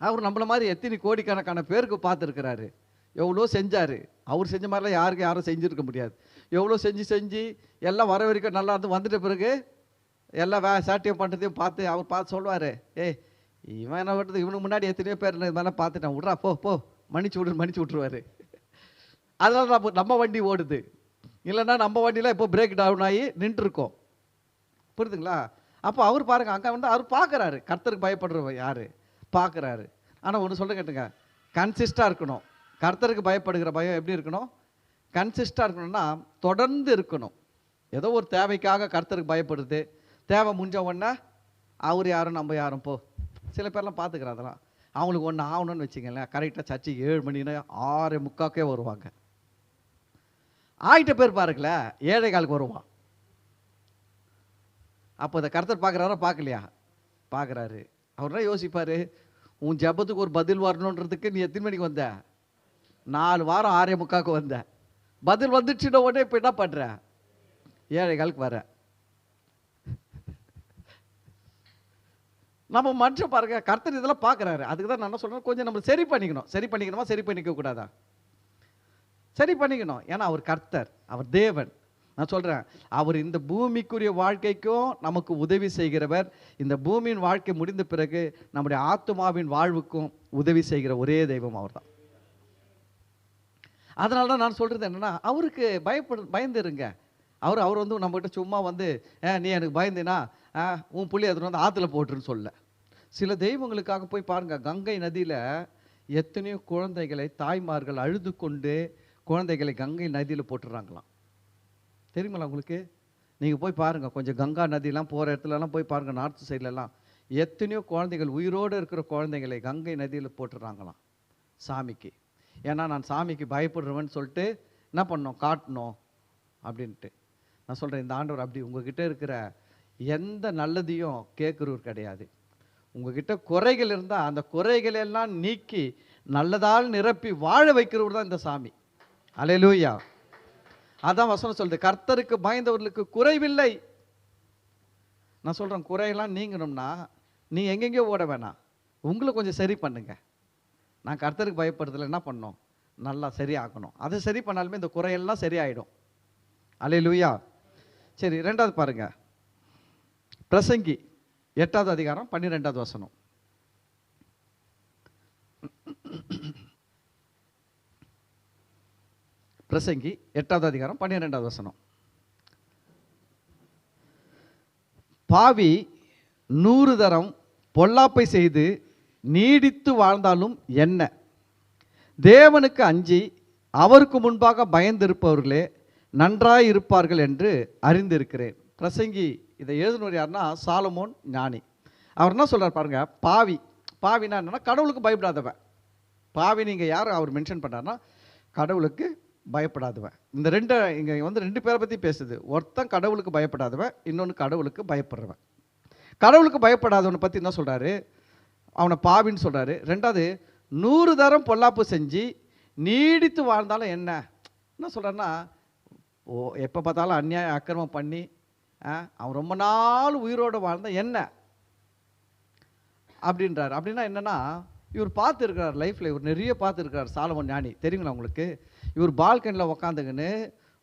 அவர் நம்மளை மாதிரி எத்தனை கோடிக்கணக்கான பேருக்கு பார்த்துருக்கிறாரு. எவ்வளோ செஞ்சார். அவர் செஞ்ச மாதிரிலாம் யாரும் செஞ்சுருக்க முடியாது. எவ்வளோ செஞ்சு எல்லாம் வர வரைக்கும் நல்லா இருந்து வந்துட்ட பிறகு எல்லாம் சாட்டியம் பண்ணுறதையும் பார்த்து அவர் பார்த்து சொல்லுவார், ஏய் இவன் என்ன பண்ணுறது, இவனுக்கு முன்னாடி எத்தனையோ பேர் இது மாதிரிலாம் பார்த்துட்டேன், விட்றா போ மன்னிச்சு விட்ருவார். அதனால் நம்ம வண்டி ஓடுது. இல்லைன்னா நம்ம வண்டியில் இப்போ பிரேக் டவுன் ஆகி நின்றுருக்கோம். புரியுதுங்களா? அப்போ அவர் பாருங்கள், அங்கே வந்து அவர் பார்க்குறாரு, கர்த்தருக்கு பயப்படுறவ யார் பார்க்குறாரு. ஆனால் ஒன்று சொல்ல கேட்டுங்க, கன்சிஸ்டாக இருக்கணும். கர்த்தருக்கு பயப்படுகிற பயம் எப்படி இருக்கணும்? கன்சிஸ்டாக இருக்கணும்னா தொடர்ந்து இருக்கணும். ஏதோ ஒரு தேவைக்காக கர்த்தருக்கு பயப்படுது, தேவை முடிஞ்ச உடனே அவர் யாரும் நம்ம யாரும் போ. சில பேர்லாம் பார்த்துக்கிறேன், அதெல்லாம் அவங்களுக்கு ஒன்று ஆகணும்னு வச்சுங்களேன், கரெக்டாக சர்ச்சைக்கு 7 மணினா 6:45 வருவாங்க. ஆகிட்ட பேர் பாருங்களேன் 7:15 வருவான். அப்போ இந்த கர்த்தர் பார்க்குறாரா பார்க்கலையா? பார்க்குறாரு. அவர் தான் யோசிப்பார், உன் ஜபத்துக்கு ஒரு பதில் வரணுன்றதுக்கு நீ எத்தனை மணிக்கு வந்த? 4 வாரம் 6:45 வந்த. பதில் வந்துச்சுன்னா உடனே இப்போ என்ன பண்ணுற? 7:15 வர. நம்ம மனுஷன் பாருங்க, கர்த்தர் இதெல்லாம் பார்க்குறாரு. அதுக்கு தான் நான் என்ன சொல்கிறேன், கொஞ்சம் நம்ம சரி பண்ணிக்கணும். சரி பண்ணிக்க கூடாதா? சரி பண்ணிக்கணும். ஏன்னா அவர் கர்த்தர், அவர் தேவன். நான் சொல்கிறேன், அவர் இந்த பூமிக்குரிய வாழ்க்கைக்கும் நமக்கு உதவி செய்கிறவர். இந்த பூமியின் வாழ்க்கை முடிந்த பிறகு நம்முடைய ஆத்துமாவின் வாழ்வுக்கும் உதவி செய்கிற ஒரே தெய்வம் அவர் தான். அதனால தான் நான் சொல்கிறது என்னென்னா, அவருக்கு பயந்துருங்க. அவர் வந்து நம்மகிட்ட சும்மா வந்து நீ எனக்கு பயந்தினா உன் புள்ளி அது வந்து ஆற்றுல போட்டுருன்னு சொல்ல. சில தெய்வங்களுக்காக போய் பாருங்கள், கங்கை நதியில் எத்தனையோ குழந்தைகளை தாய்மார்கள் அழுது கொண்டு குழந்தைகளை கங்கை நதியில் போட்டுடுறாங்களாம். தெரியுங்களா உங்களுக்கு? நீங்கள் போய் பாருங்கள், கொஞ்சம் கங்கா நதியெலாம் போகிற இடத்துலலாம் போய் பாருங்கள், நார்த் சைட்லலாம் எத்தனையோ குழந்தைகள், உயிரோடு இருக்கிற குழந்தைகளை கங்கை நதியில் போட்டுடுறாங்களாம் சாமிக்கு. ஏன்னா நான் சாமிக்கு பயப்படுறவன்னு சொல்லிட்டு என்ன பண்ணணும், காட்டணும் அப்படின்ட்டு. நான் சொல்கிறேன், இந்த ஆண்டவர் அப்படி உங்ககிட்ட இருக்கிற எந்த நல்லதையும் கேட்குறவர் கிடையாது. உங்ககிட்ட குறைகள் இருந்தால் அந்த குறைகளெல்லாம் நீக்கி நல்லதால் நிரப்பி வாழ வைக்கிறவர் தான் இந்த சாமி. அல்லேலூயா. அதான் வசனம் சொல்லுது, கர்த்தருக்கு பயந்தவர்களுக்கு குறைவில்லை. நான் சொல்கிறேன், குறையெல்லாம் நீங்கணும்னா நீ எங்கெங்கேயோ ஓட வேணாம், உங்களை கொஞ்சம் சரி பண்ணுங்க. நான் கர்த்தருக்கு பயப்படுறதுல என்ன பண்ணணும், நல்லா சரியாக்கணும். அதை சரி பண்ணாலுமே இந்த குறையெல்லாம் சரியாயிடும். அல்லேலூயா. சரி, ரெண்டாவது பாருங்க, பிரசங்கி 8வது அதிகாரம் 12வது வசனம். பிரசங்கி 8வது அதிகாரம் 12வது வசனம். பாவி 100 தரம் பொல்லாப்பை செய்து நீடித்து வாழ்ந்தாலும் என்ன, தேவனுக்கு அஞ்சி அவருக்கு முன்பாக பயந்திருப்பவர்களே நன்றாய் இருப்பார்கள் என்று அறிந்திருக்கிறேன். பிரசங்கி இதை எழுதினவர் யாருன்னா சாலமோன் ஞானி. அவர் என்ன சொல்கிறார் பாருங்க, பாவி, பாவினா என்னன்னா கடவுளுக்கு பயப்படாதவன். பாவி நீங்கள் யார் அவர் மென்ஷன் பண்ணார்னா கடவுளுக்கு பயப்படாதவன். இந்த இங்கே வந்து 2 பேரை பற்றி பேசுது. ஒருத்தன் கடவுளுக்கு பயப்படாதவன், இன்னொன்று கடவுளுக்கு பயப்படுறவன். கடவுளுக்கு பயப்படாதவனை பற்றி என்ன சொல்கிறாரு, அவனை பாவின்னு சொல்கிறாரு. ரெண்டாவது, 100 தரம் பொல்லாப்பு செஞ்சு நீடித்து வாழ்ந்தாலும் என்ன சொல்கிறாருன்னா, எப்போ பார்த்தாலும் அநியாயம் அக்கிரமம் பண்ணி அவன் ரொம்ப நாள் உயிரோடு வாழ்ந்தால் என்ன அப்படின்றார். அப்படின்னா என்னென்னா, இவர் பார்த்துருக்கிறார் லைஃப்பில், இவர் நிறைய பார்த்துருக்கிறார். சாலமோன் ஞானி தெரியுங்களா உங்களுக்கு? இவர் பால்கனியில் உக்காந்துக்கின்னு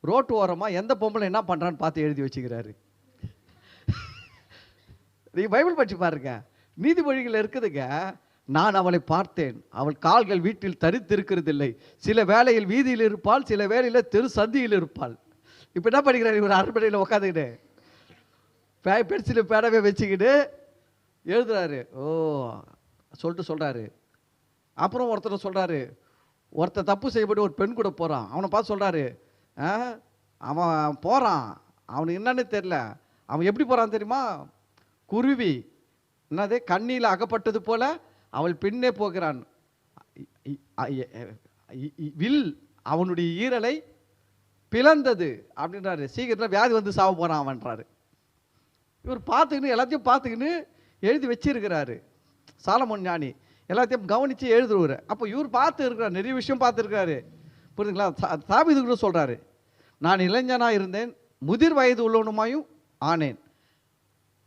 ரோட்டு ஓரமாக எந்த பொம்பளை என்ன பண்ணுறான்னு பார்த்து எழுதி வச்சுக்கிறாரு. நீங்கள் பைபிள் படிச்சு பாருங்க, நீதிமொழிகள் இருக்குதுங்க. நான் அவளை பார்த்தேன், அவள் கால்கள் வீட்டில் தரித்திருக்கிறதில்லை, சில வேளையில் வீதியில் இருப்பாள், சில வேளையில் தெரு சந்தியில் இருப்பாள். இப்போ என்ன பண்ணிக்கிறார் இவர், அரண்மனையில் உட்காந்துக்கிட்டு பென்சில் பேடவே வச்சுக்கிட்டு எழுதுறாரு. சொல்கிறாரு. அப்புறம் ஒருத்தர் சொல்கிறாரு, ஒருத்தர் தப்பு செய்யப்பட்டு ஒரு பெண் கூட போகிறான், அவனை பார்த்து சொல்கிறாரு, அவன் போகிறான், அவனுக்கு என்னன்னு தெரில, அவன் எப்படி போகிறான் தெரியுமா, குருவி என்னது கண்ணியில் அகப்பட்டது போல அவள் பின்னே போகிறான், வில் அவனுடைய ஈரலை பிளந்தது அப்படின்றாரு. சீக்கிரத்தில் வியாதி வந்து சாவ போகிறான் அவன்றாரு. இவர் பார்த்துக்கின்னு எல்லாத்தையும் பார்த்துக்கின்னு எழுதி வச்சிருக்கிறாரு. சாலமோன் ஞானி எல்லாத்தையும் கவனித்து எழுதுவார். அப்போ இவர் பார்த்து இருக்கிறார், நிறைய விஷயம் பார்த்துருக்கிறாரு. புரியுதுங்களா? தாவீது கூட சொல்கிறாரு, நான் இளைஞனாக இருந்தேன், முதிர் வயது உள்ளவனுமாயும் ஆனேன்,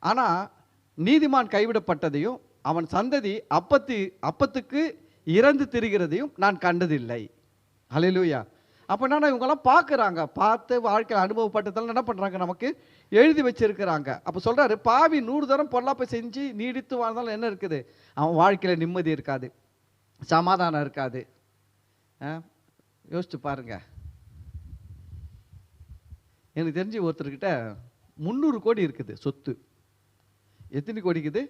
ஆனால் நீதிமான் கைவிடப்பட்டதையும் அவன் சந்ததி அப்பத்துக்கு இறந்து திரிகிறதையும் நான் கண்டதில்லை. அல்லேலூயா. அப்போ என்னன்னா இவங்கெல்லாம் பார்க்குறாங்க, பார்த்து வாழ்க்கையில் அனுபவப்பட்டதெல்லாம் என்ன பண்ணுறாங்க, நமக்கு எழுதி வச்சிருக்கிறாங்க. அப்போ சொல்கிறாரு, பாவி 100 தரம் பொல்லாப்பை செஞ்சு நீடித்து வாழ்ந்தாலும் என்ன இருக்குது, அவன் வாழ்க்கையில் நிம்மதி இருக்காது, சமாதானம் இருக்காது. யோசிச்சு பாருங்க. எனக்கு தெரிஞ்சு ஒருத்தர்கிட்ட 300 கோடி இருக்குது சொத்து. எத்தனை கோடி இருக்குது?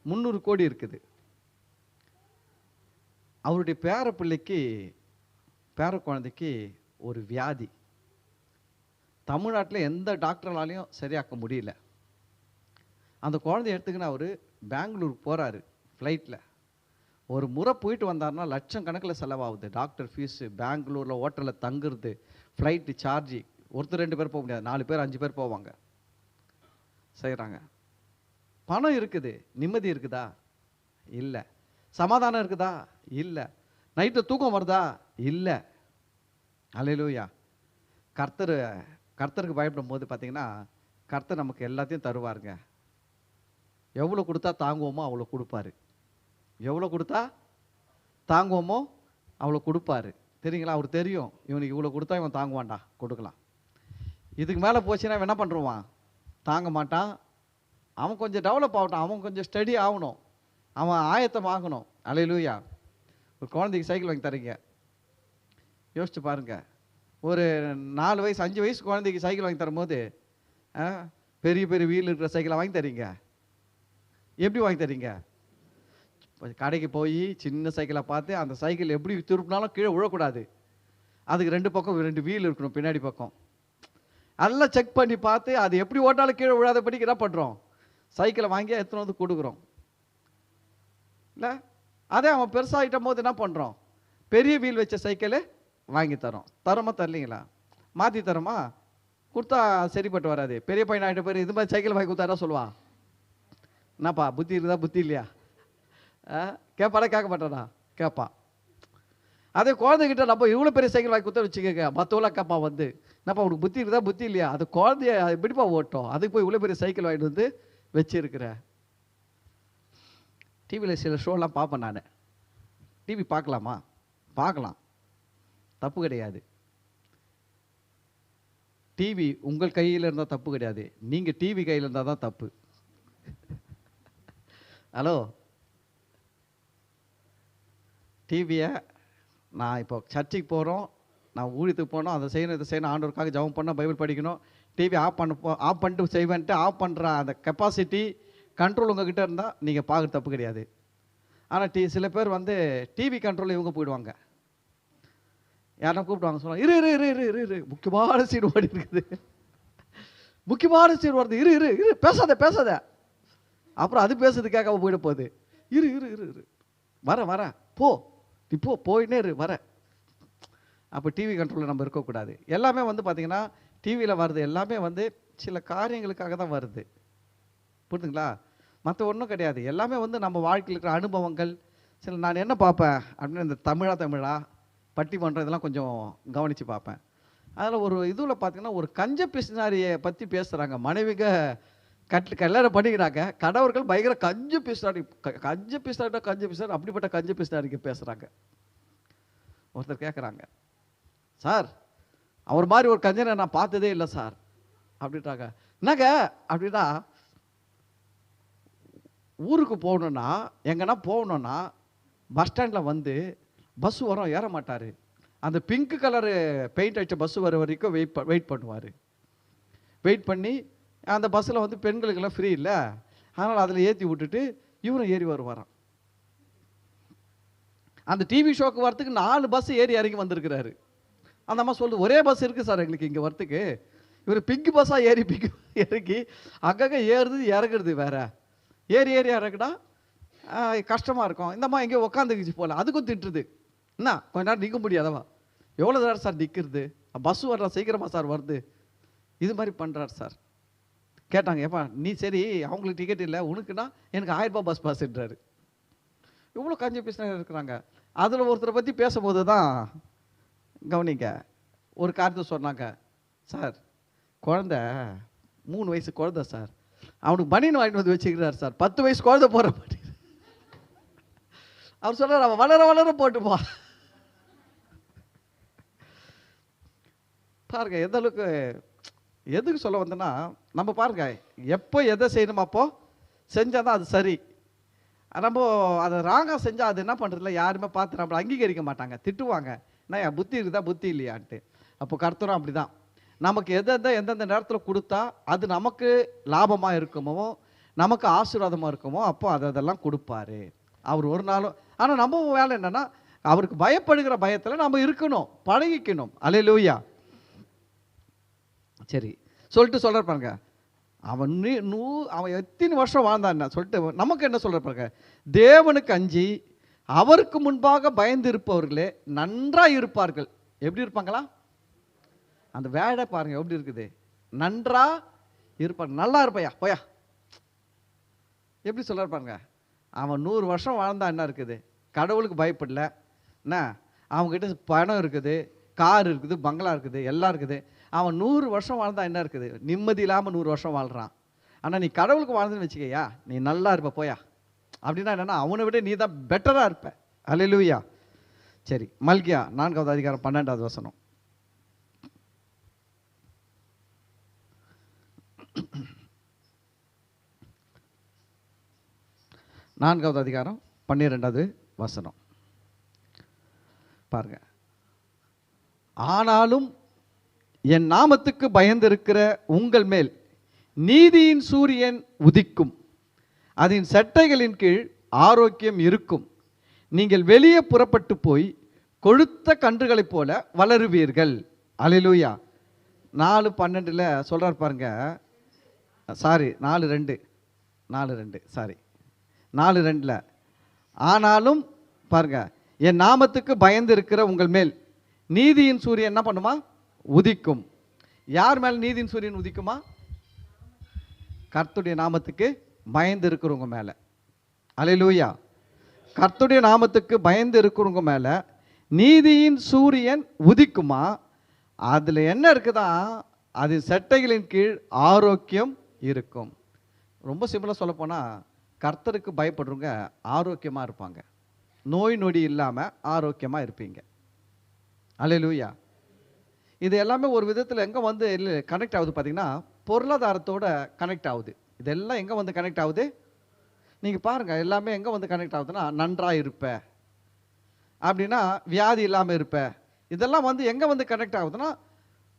300 கோடி இருக்குது. அவருடைய பேர குழந்தைக்கு ஒரு வியாதி, தமிழ்நாட்டில் எந்த டாக்டர்களாலையும் சரியாக்க முடியல. அந்த குழந்தைய எடுத்துக்கின்னு அவர் பெங்களூர் போகிறாரு ஃப்ளைட்டில். ஒரு முறை போயிட்டு வந்தார்னா லட்சக்கணக்கில் செலவாகுது. டாக்டர் ஃபீஸு, பெங்களூரில் ஹோட்டலில் தங்குறது, ஃப்ளைட்டு சார்ஜி. ஒருத்தர் 2 பேர் போக முடியாது, 4 பேர் 5 பேர் போவாங்க, செய்கிறாங்க. பணம் இருக்குது, நிம்மதி இருக்குதா? இல்லை. சமாதானம் இருக்குதா? இல்லை. நைட்டில் தூக்கம் வருதா? இல்லை. அல்லேலூயா. கர்த்தருக்கு பயப்படும் போது பார்த்தீங்கன்னா கர்த்தர் நமக்கு எல்லாத்தையும் தருவாருங்க. எவ்வளோ கொடுத்தா தாங்குவோமோ அவ்வளோ கொடுப்பாரு. எவ்வளோ கொடுத்தா தாங்குவோமோ அவ்வளோ கொடுப்பாரு. தெரியுங்களா? அவர் தெரியும், இவனுக்கு இவ்வளோ கொடுத்தா இவன் தாங்குவான்டா, கொடுக்கலாம். இதுக்கு மேலே போச்சுன்னா இவன் என்ன பண்ணுவான், தாங்க மாட்டான். அவன் கொஞ்சம் டெவலப் ஆகட்டும், அவன் கொஞ்சம் ஸ்டடி ஆகணும், அவன் ஆயத்தம் ஆகணும். அல்லேலூயா. ஒரு குழந்தைக்கு சைக்கிள் வாங்கி தரீங்க, யோசிச்சு பாருங்க. ஒரு 4 வயசு 5 வயசு குழந்தைக்கு சைக்கிள் வாங்கி தரும்போது பெரிய பெரிய வீல் இருக்கிற சைக்கிளை வாங்கி தரீங்க. எப்படி வாங்கி தரீங்க? கடைக்கு போய் சின்ன சைக்கிளை பார்த்து அந்த சைக்கிள் எப்படி திருப்பினாலும் கீழே விழக்கூடாது, அதுக்கு 2 பக்கம் 2 வீல் இருக்கணும், பின்னாடி பக்கம் எல்லாம் செக் பண்ணி பார்த்து அது எப்படி ஓட்டாலும் கீழே விழாதபடிக்கு என்ன பண்ணுறோம், சைக்கிளை வாங்கி எடுத்துன்னு வந்து கொடுக்குறோம். இல்லை, அதே அவன் பெருசாகிட்டும் போது என்ன பண்ணுறோம், பெரிய வீல் வச்ச சைக்கிளு வாங்கி தரோம். தரோமா தரலீங்களா? மாற்றி தரோமா? கொடுத்தா சரிப்பட்டு வராது. பெரிய பையன் ஆகிட்ட பேர் இது மாதிரி சைக்கிள் வாங்கி கொடுத்தாரா சொல்லுவான். என்னப்பா புத்தி இருக்குதா புத்தி இல்லையா? கேட்பாடா கேட்க மாட்டானா? கேட்பான். அதே குழந்தைகிட்ட நம்ம இவ்வளோ பெரிய சைக்கிள் வாங்கி கொடுத்தா வச்சுக்கோங்க, மற்றவெல்லாம் கேட்பான் வந்து, என்னப்பா உனக்கு புத்தி இருக்குதா புத்தி இல்லையா? அது குழந்தைய எப்படிப்பா ஓட்டும்? அதுக்கு போய் இவ்வளோ பெரிய சைக்கிள் வாங்கிட்டு வந்து வச்சிருக்கிற. டிவியில் சில ஷோலாம் பார்ப்பேன் நான். டிவி பார்க்கலாமா? பார்க்கலாம், தப்பு கிடையாது. டிவி உங்கள் கையில் இருந்தால் தப்பு கிடையாது, நீங்கள் டிவி கையில் இருந்தால் தான் தப்பு. ஹலோ, டிவியை நான் இப்போ சர்ச்சுக்கு போகிறோம், நான் ஊழியத்துக்கு போனோம், அதை செய்யணும் இதை செய்யணும், ஆண்டவருக்காக ஜெபம் பண்ணோம், பைபிள் படிக்கணும், டிவி ஆஃப் பண்ணிட்டு செய்வேன்ட்டு ஆஃப் பண்ணுற அந்த கெப்பாசிட்டி கண்ட்ரோல் உங்ககிட்ட இருந்தால் நீங்கள் பார்க்குற தப்பு கிடையாது. ஆனால் சில பேர் வந்து டிவி கண்ட்ரோலில் இவங்க போயிடுவாங்க. யாரா கூப்பிடுவாங்க, சொல்லுவாங்க இரு இரு இரு இரு இரு முக்கியமான சீன் ஓடி இருக்குது, முக்கியமான சீன் வருது, இரு இரு இரு பேசாத பேசாத. அப்புறம் அது பேசுறது கேட்காம போயிட போகுது. இரு இரு இரு இரு வர வர போ இப்போ போயின்னே இரு வர. அப்போ டிவி கண்ட்ரோலில் நம்ம இருக்கக்கூடாது. எல்லாமே வந்து பார்த்திங்கன்னா டிவியில் வருது எல்லாமே வந்து சில காரியங்களுக்காக தான் வருது, புரியுதுங்களா? மற்ற ஒன்றும் கிடையாது. எல்லாமே வந்து நம்ம வாழ்க்கையில் இருக்கிற அனுபவங்கள். சில நான் என்ன பார்ப்பேன் அப்படின்னு, இந்த தமிழா பட்டிமன்றம் இதெல்லாம் கொஞ்சம் கவனித்து பார்ப்பேன். அதில் ஒரு இதில் பார்த்தீங்கன்னா ஒரு கஞ்ச பிசினாரியை பற்றி பேசுகிறாங்க. மனைவிக கல்யாணம் பண்ணிக்கிறாங்க, கணவர்கள் பயங்கர கஞ்ச பிசினாரி அப்படிப்பட்ட கஞ்ச பிசினாரிக்கு பேசுகிறாங்க. ஒருத்தர் கேட்குறாங்க, சார் அவர் மாதிரி ஒரு கஞ்சனை நான் பார்த்ததே இல்லை சார் அப்படின்றாங்க. என்னங்க அப்படின்னா, ஊருக்கு போகணுன்னா எங்கன்னா போகணுன்னா பஸ் ஸ்டாண்டில் வந்து பஸ் வரும், ஏற மாட்டார். அந்த பிங்க் கலரு பெயிண்ட் அடித்த பஸ் வர வரைக்கும் வெயிட் பண்ணுவார். வெயிட் பண்ணி அந்த பஸ்ஸில் வந்து பெண்களுக்கெல்லாம் ஃப்ரீ இல்லை, அதனால் அதில் ஏற்றி விட்டுட்டு இவரும் ஏறி வருவாராம். அந்த டிவி ஷோக்கு வரத்துக்கு 4 பஸ் ஏறி இறங்கி வந்திருக்கிறாரு. அந்த அம்மா சொல்லுது, ஒரே பஸ் இருக்குது சார் எங்களுக்கு இங்கே வரத்துக்கு. இவர் பிங்க் பஸ்ஸாக ஏறி இறங்கி அங்கங்கே ஏறுது இறங்குறது வேற. ஏறி இறக்குனா கஷ்டமாக இருக்கும். இந்தம்மா எங்கேயோ உட்காந்துக்கிச்சு போல, அதுக்கும் திட்டுது. என்ன கொஞ்ச நேரம் நிற்க முடியாதவா? எவ்வளோ நேரம் சார் நிற்கிறது? பஸ்ஸு வரலாம் சீக்கிரமாக சார் வருது. இது மாதிரி பண்ணுறாரு சார். கேட்டாங்க, ஏப்பா நீ சரி அவங்களுக்கு டிக்கெட் இல்லை உனக்குன்னா எனக்கு 1000 ரூபாய் பஸ் பாஸ்ன்றாரு. இவ்வளோ கஞ்சி பேசினா இருக்கிறாங்க. அதில் ஒருத்தரை பற்றி பேசும்போது தான் கவனிங்க, ஒரு காரியத்தை சொன்னாங்க, சார் குழந்த 3 வயசு குழந்தை சார், அவனுக்கு பனியன் வாங்கிட்டு வந்து வச்சுக்கிறார் சார், 10 வயசு குழந்தை போகிற பனியன். அவர் சொல்கிறார், அவன் வளர வளர போட்டுப்பா. பாருங்க எந்த அளவுக்கு. எதுக்கு சொல்ல வந்தேன்னா, நம்ம பாருங்க எப்போ எதை செய்யணுமோ அப்போ செஞ்சால் தான் அது சரி. நம்ம அதை ராங்காக செஞ்சால் அது என்ன பண்ணுறதில்ல, யாருமே பார்த்து நம்மளை அங்கீகரிக்க மாட்டாங்க, திட்டுவாங்க. நான் புத்தி இருக்குதா புத்தி இல்லையான்ட்டு. அப்போ கர்த்தரும் அப்படி தான், நமக்கு எந்தெந்த நேரத்தில் கொடுத்தா அது நமக்கு லாபமாக இருக்குமோ, நமக்கு ஆசீர்வாதமாக இருக்குமோ, அப்போ அதெல்லாம் கொடுப்பாரு அவர் ஒரு நாளும். ஆனால் நம்ம வேலை என்னென்னா, அவருக்கு பயப்படுகிற பயத்தில் நம்ம இருக்கணும், பழகிக்கணும். அல்லேலூயா. சரி சொல்லிட்டு சொல்கிற பாருங்க, அவன் அவன் எத்தனை வருஷம் வாழ்ந்தான் சொல்லிட்டு நமக்கு என்ன சொல்கிற பாருங்க, தேவனுக்கு அஞ்சி அவருக்கு முன்பாக பயந்து இருப்பவர்களே நன்றாக இருப்பார்கள். எப்படி இருப்பாங்களா? அந்த வேடை பாருங்க எப்படி இருக்குது, நன்றா இருப்பாங்க. நல்லா இருப்பையா போயா, எப்படி சொல்கிறார் பாருங்க. அவன் 100 வருஷம் வாழ்ந்தா என்ன இருக்குது, கடவுளுக்கு பயப்படல என்ன, அவங்ககிட்ட பணம் இருக்குது, கார் இருக்குது, பங்களா இருக்குது, எல்லாம் இருக்குது. அவன் 100 வருஷம் வாழ்ந்தா என்ன இருக்குது, நிம்மதி இல்லாமல் 100 வருஷம் வாழ்கிறான். ஆனால் நீ கடவுளுக்கு வாழ்ந்துன்னு வச்சுக்கையா, நீ நல்லா இருப்ப போயா. அப்படின்னா என்னென்னா, அவனை விட நீ தான் பெட்டராக இருப்ப. அல்லேலூயா. சரி, மல்கியா 4வது அதிகாரம் 12வது வசனம். நான்காவது அதிகாரம் 12வது வசனம் பாருங்க. ஆனாலும் என் நாமத்துக்கு பயந்திருக்கிற உங்கள் மேல் நீதியின் சூரியன் உதிக்கும், அதன் சட்டைகளின் கீழ் ஆரோக்கியம் இருக்கும், நீங்கள் வெளியே புறப்பட்டு போய் கொழுத்த கன்றுகளைப் போல வளருவீர்கள். அல்லேலூயா. 4:12 சொல்கிறார் பாருங்க. Sorry 4:2 sorry 4:2. ஆனாலும் பாருங்க, என் நாமத்துக்கு பயந்து இருக்கிற உங்கள் மேல் நீதியின் சூரியன் என்ன பண்ணுமா? உதிக்கும். யார் மேலே நீதியின் சூரியன் உதிக்குமா? கர்த்தருடைய நாமத்துக்கு பயந்து இருக்கிறவங்க மேலே. அல்லேலூயா. கர்த்தருடைய நாமத்துக்கு பயந்து இருக்கிறவங்க மேலே நீதியின் சூரியன் உதிக்குமா? அதில் என்ன இருக்குதா? அது செட்டைகளின் கீழ் ஆரோக்கியம் இருக்கும். ரொம்ப சிம்பிளாக சொல்லப்போனால் கர்த்தருக்கு பயப்படுறவங்க ஆரோக்கியமாக இருப்பாங்க. நோய் நொடி இல்லாமல் ஆரோக்கியமாக இருப்பீங்க. அல்லேலூயா. இது எல்லாமே ஒரு விதத்தில் எங்கே வந்து கனெக்ட் ஆகுது பார்த்தீங்கன்னா, பொருளாதாரத்தோட கனெக்ட் ஆகுது. இதெல்லாம் எங்கே வந்து கனெக்ட் ஆகுது? நீங்கள் பாருங்கள், எல்லாமே எங்கே வந்து கனெக்ட் ஆகுதுன்னா, நன்றாக இருப்ப அப்படின்னா வியாதி இல்லாமல் இருப்ப. இதெல்லாம் வந்து எங்கே வந்து கனெக்ட் ஆகுதுன்னா,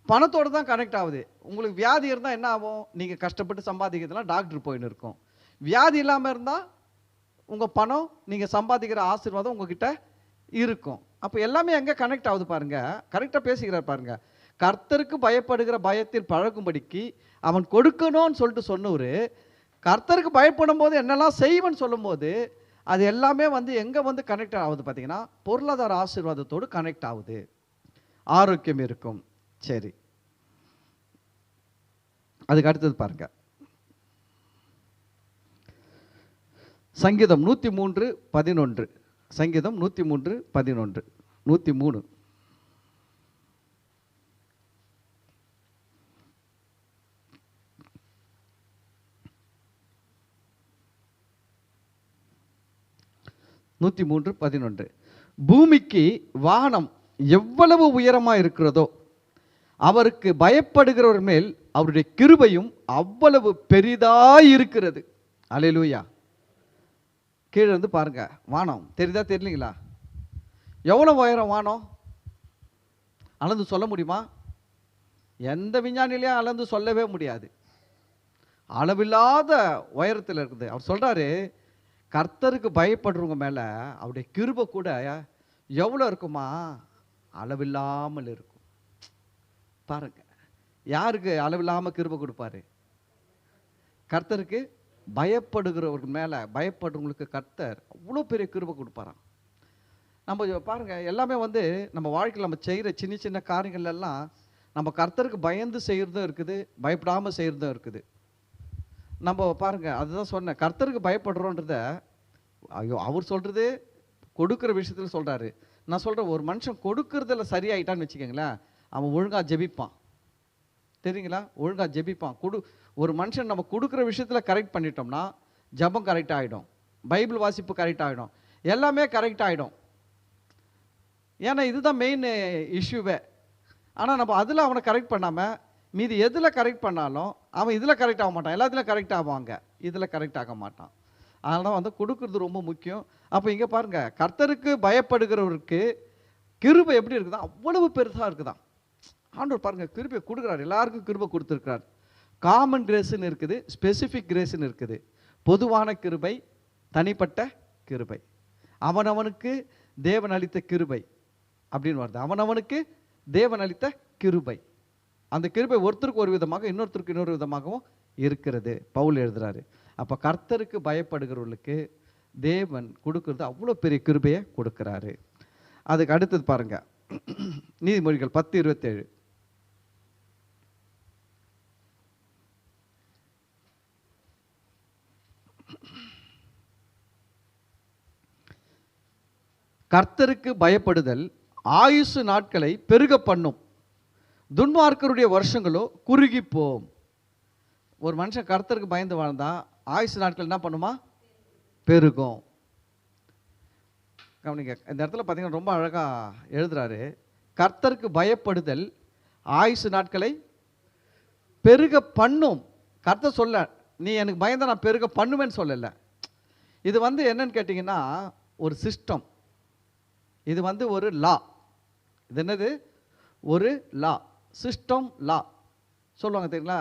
பணத்தோடு தான் கனெக்ட் ஆகுது. உங்களுக்கு வியாதி இருந்தால் என்ன ஆகும்? நீங்கள் கஷ்டப்பட்டு சம்பாதிக்கிறதுலாம் டாக்டர் போயின்னு இருக்கும். வியாதி இல்லாமல் இருந்தால் உங்கள் பணம், நீங்கள் சம்பாதிக்கிற ஆசீர்வாதம் உங்ககிட்ட இருக்கும். அப்போ எல்லாமே எங்கே கனெக்ட் ஆகுது பாருங்கள். கரெக்டாக பேசிக்கிறார் பாருங்கள். கர்த்தருக்கு பயப்படுகிற பயத்தில் பழகும்படிக்கு அவன் கொடுக்கணும்னு சொல்லிட்டு சொன்னவர், கர்த்தருக்கு பயப்படும் போது என்னெல்லாம் செய்வன்னு சொல்லும்போது அது எல்லாமே வந்து எங்கே வந்து கனெக்ட் ஆகுது பார்த்தீங்கன்னா, பொருளாதார ஆசீர்வாதத்தோடு கனெக்ட் ஆகுது. ஆரோக்கியம் இருக்கும். சரி, அதுக்கு அடுத்தது பாருங்க. சங்கீதம் 103:11. சங்கீதம் 103:11. 103. பூமிக்கு வானம் எவ்வளவு உயரமா இருக்கிறதோ அவருக்கு பயப்படுகிறவர் மேல் அவருடைய கிருபையும் அவ்வளவு பெரிதாய் இருக்கிறது. அல்லேலூயா. கீழே இருந்து பாருங்க, வானம் தெரியுதா தெரியலீங்களா? எவ்வளவு உயரம் வானம்? அளந்து சொல்ல முடியுமா? எந்த விஞ்ஞானிலையும் அளந்து சொல்லவே முடியாது. அளவில்லாத உயரத்தில் இருக்குது. அவர் சொல்றாரு, கர்த்தருக்கு பயப்படுறவங்க மேலே அவருடைய கிருபை கூட எவ்வளோ இருக்குமா? அளவில்லாமல் இருக்கும். பாருங்க, யாருக்கு அளவில்லாமல் கிருபை கொடுப்பாரு? கர்த்தருக்கு பயப்படுகிறவர்கள் மேலே, பயப்படுறவங்களுக்கு கர்த்தர் அவ்வளோ பெரிய கிருபை கொடுப்பாராம். நம்ம பாருங்க, எல்லாமே வந்து நம்ம வாழ்க்கையில் நம்ம செய்கிற சின்ன சின்ன காரியங்கள் எல்லாம் நம்ம கர்த்தருக்கு பயந்து செய்கிறதும் இருக்குது, பயப்படாமல் செய்கிறதும் இருக்குது. நம்ம பாருங்க, அதுதான் சொன்னேன், கர்த்தருக்கு பயப்படுறோன்றத ஐயோ அவர் சொல்கிறது கொடுக்குற விஷயத்தில் சொல்கிறாரு. நான் சொல்கிறேன், ஒரு மனுஷன் கொடுக்கறதில் சரியாயிட்டான்னு வச்சுக்கோங்களேன், அவன் ஒழுங்காக ஜெபிப்பான். தெரியுங்களா? ஒழுங்காக ஜெபிப்பான். ஒரு மனுஷன் நம்ம கொடுக்குற விஷயத்தில் கரெக்ட் பண்ணிட்டோம்னா ஜெபம் கரெக்ட் ஆகிடும், பைபிள் வாசிப்பு கரெக்ட் ஆகிடும், எல்லாமே கரெக்ட் ஆகிடும். ஏன்னா இதுதான் மெயின் இஷ்யூவே. ஆனால் நம்ம அதில் அவனை கரெக்ட் பண்ணாமல் மீதி எதில் கரெக்ட் பண்ணாலும் அவன் இதில் கரெக்ட் ஆக மாட்டான். எல்லாத்துலையும் கரெக்ட் ஆவாங்க, இதில் கரெக்ட் ஆக மாட்டான். அதனால் வந்து கொடுக்கறது ரொம்ப முக்கியம். அப்போ இங்கே பாருங்கள், கர்த்தருக்கு பயப்படுகிறவருக்கு கிருபை எப்படி இருக்குதா? அவ்வளவு பெருசாக இருக்குதான். ஆண்டவர் பாருங்கள், கிருபை கொடுக்குறாரு, எல்லாருக்கும் கிருபை கொடுத்துருக்கிறார். காமன் கிரேஸ்ன்னு இருக்குது, ஸ்பெசிஃபிக் கிரேஸ்ன்னு இருக்குது. பொதுவான கிருபை, தனிப்பட்ட கிருபை, அவனவனுக்கு தேவன் அளித்த கிருபை அப்படின்னு வருது. அவனவனுக்கு தேவன் அளித்த கிருபை. அந்த கிருபை ஒருத்தருக்கு ஒரு விதமாக, இன்னொருத்தருக்கு இன்னொரு விதமாகவும் இருக்கிறது. பவுல் எழுதுறாரு. அப்போ கர்த்தருக்கு பயப்படுகிறவர்களுக்கு தேவன் கொடுக்கறது அவ்வளோ பெரிய கிருபையை கொடுக்கிறாரு. அதுக்கு அடுத்தது பாருங்க, நீதிமொழிகள் 10:27. கர்த்தருக்கு பயப்படுதல் ஆயுசு நாட்களை பெருக பண்ணும், துன்மார்க்கருடைய வருஷங்களோ குறுகி போம். ஒரு மனுஷன் கர்த்தருக்கு பயந்து வாழ்ந்தா ஆயுசு நாட்கள் என்ன பண்ணுமா? பெருகும். கவனிங்க, இந்த இடத்துல பார்த்தீங்கன்னா ரொம்ப அழகாக எழுதுறாரு. கர்த்தருக்கு பயப்படுதல் ஆயுசு நாட்களை பெருக பண்ணும். கர்த்தர் சொல்ல, நீ எனக்கு பயந்த நான் பெருக பண்ணுவேன்னு சொல்லலை. இது வந்து என்னன்னு கேட்டிங்கன்னா ஒரு சிஸ்டம். இது வந்து ஒரு லா. இது என்னது? ஒரு லா, சிஸ்டம் லா சொல்லுவாங்க தெரியுங்களா?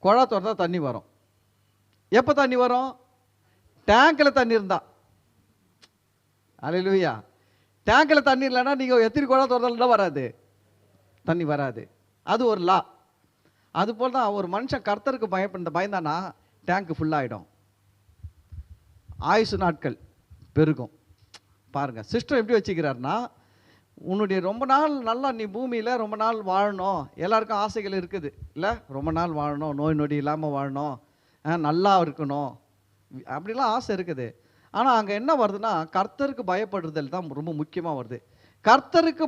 குழா திறந்தா தண்ணி வரும். எப்போ தண்ணி வரும்? டேங்கில் தண்ணி இருந்தா. அல்லேலூயா. டேங்கில் தண்ணி இல்லைன்னா நீங்கள் எத்தனை குழா திறந்தாலும் வராது, தண்ணி வராது. அது ஒரு லா. அதுபோல் தான் ஒரு மனுஷன் கர்த்தருக்கு பயந்தானா டேங்க் ஃபுல்லாகிடும், ஆயுசு நாட்கள் பெருகும். பாருங்கள், சிஸ்டம் எப்படி வச்சுக்கிறாருன்னா, உன்னுடைய ரொம்ப நாள் நல்லா நீ பூமியில் ரொம்ப நாள் வாழணும், எல்லாருக்கும் ஆசைகள் இருக்குது இல்லை, ரொம்ப நாள் வாழணும், நோய் நொடி இல்லாமல் வாழணும், நல்லா இருக்கணும், அப்படிலாம் ஆசை இருக்குது. ஆனால் அங்கே என்ன வருதுன்னா, கர்த்தருக்கு பயப்படுதல் தான் ரொம்ப முக்கியமாக வருது. கர்த்தருக்கு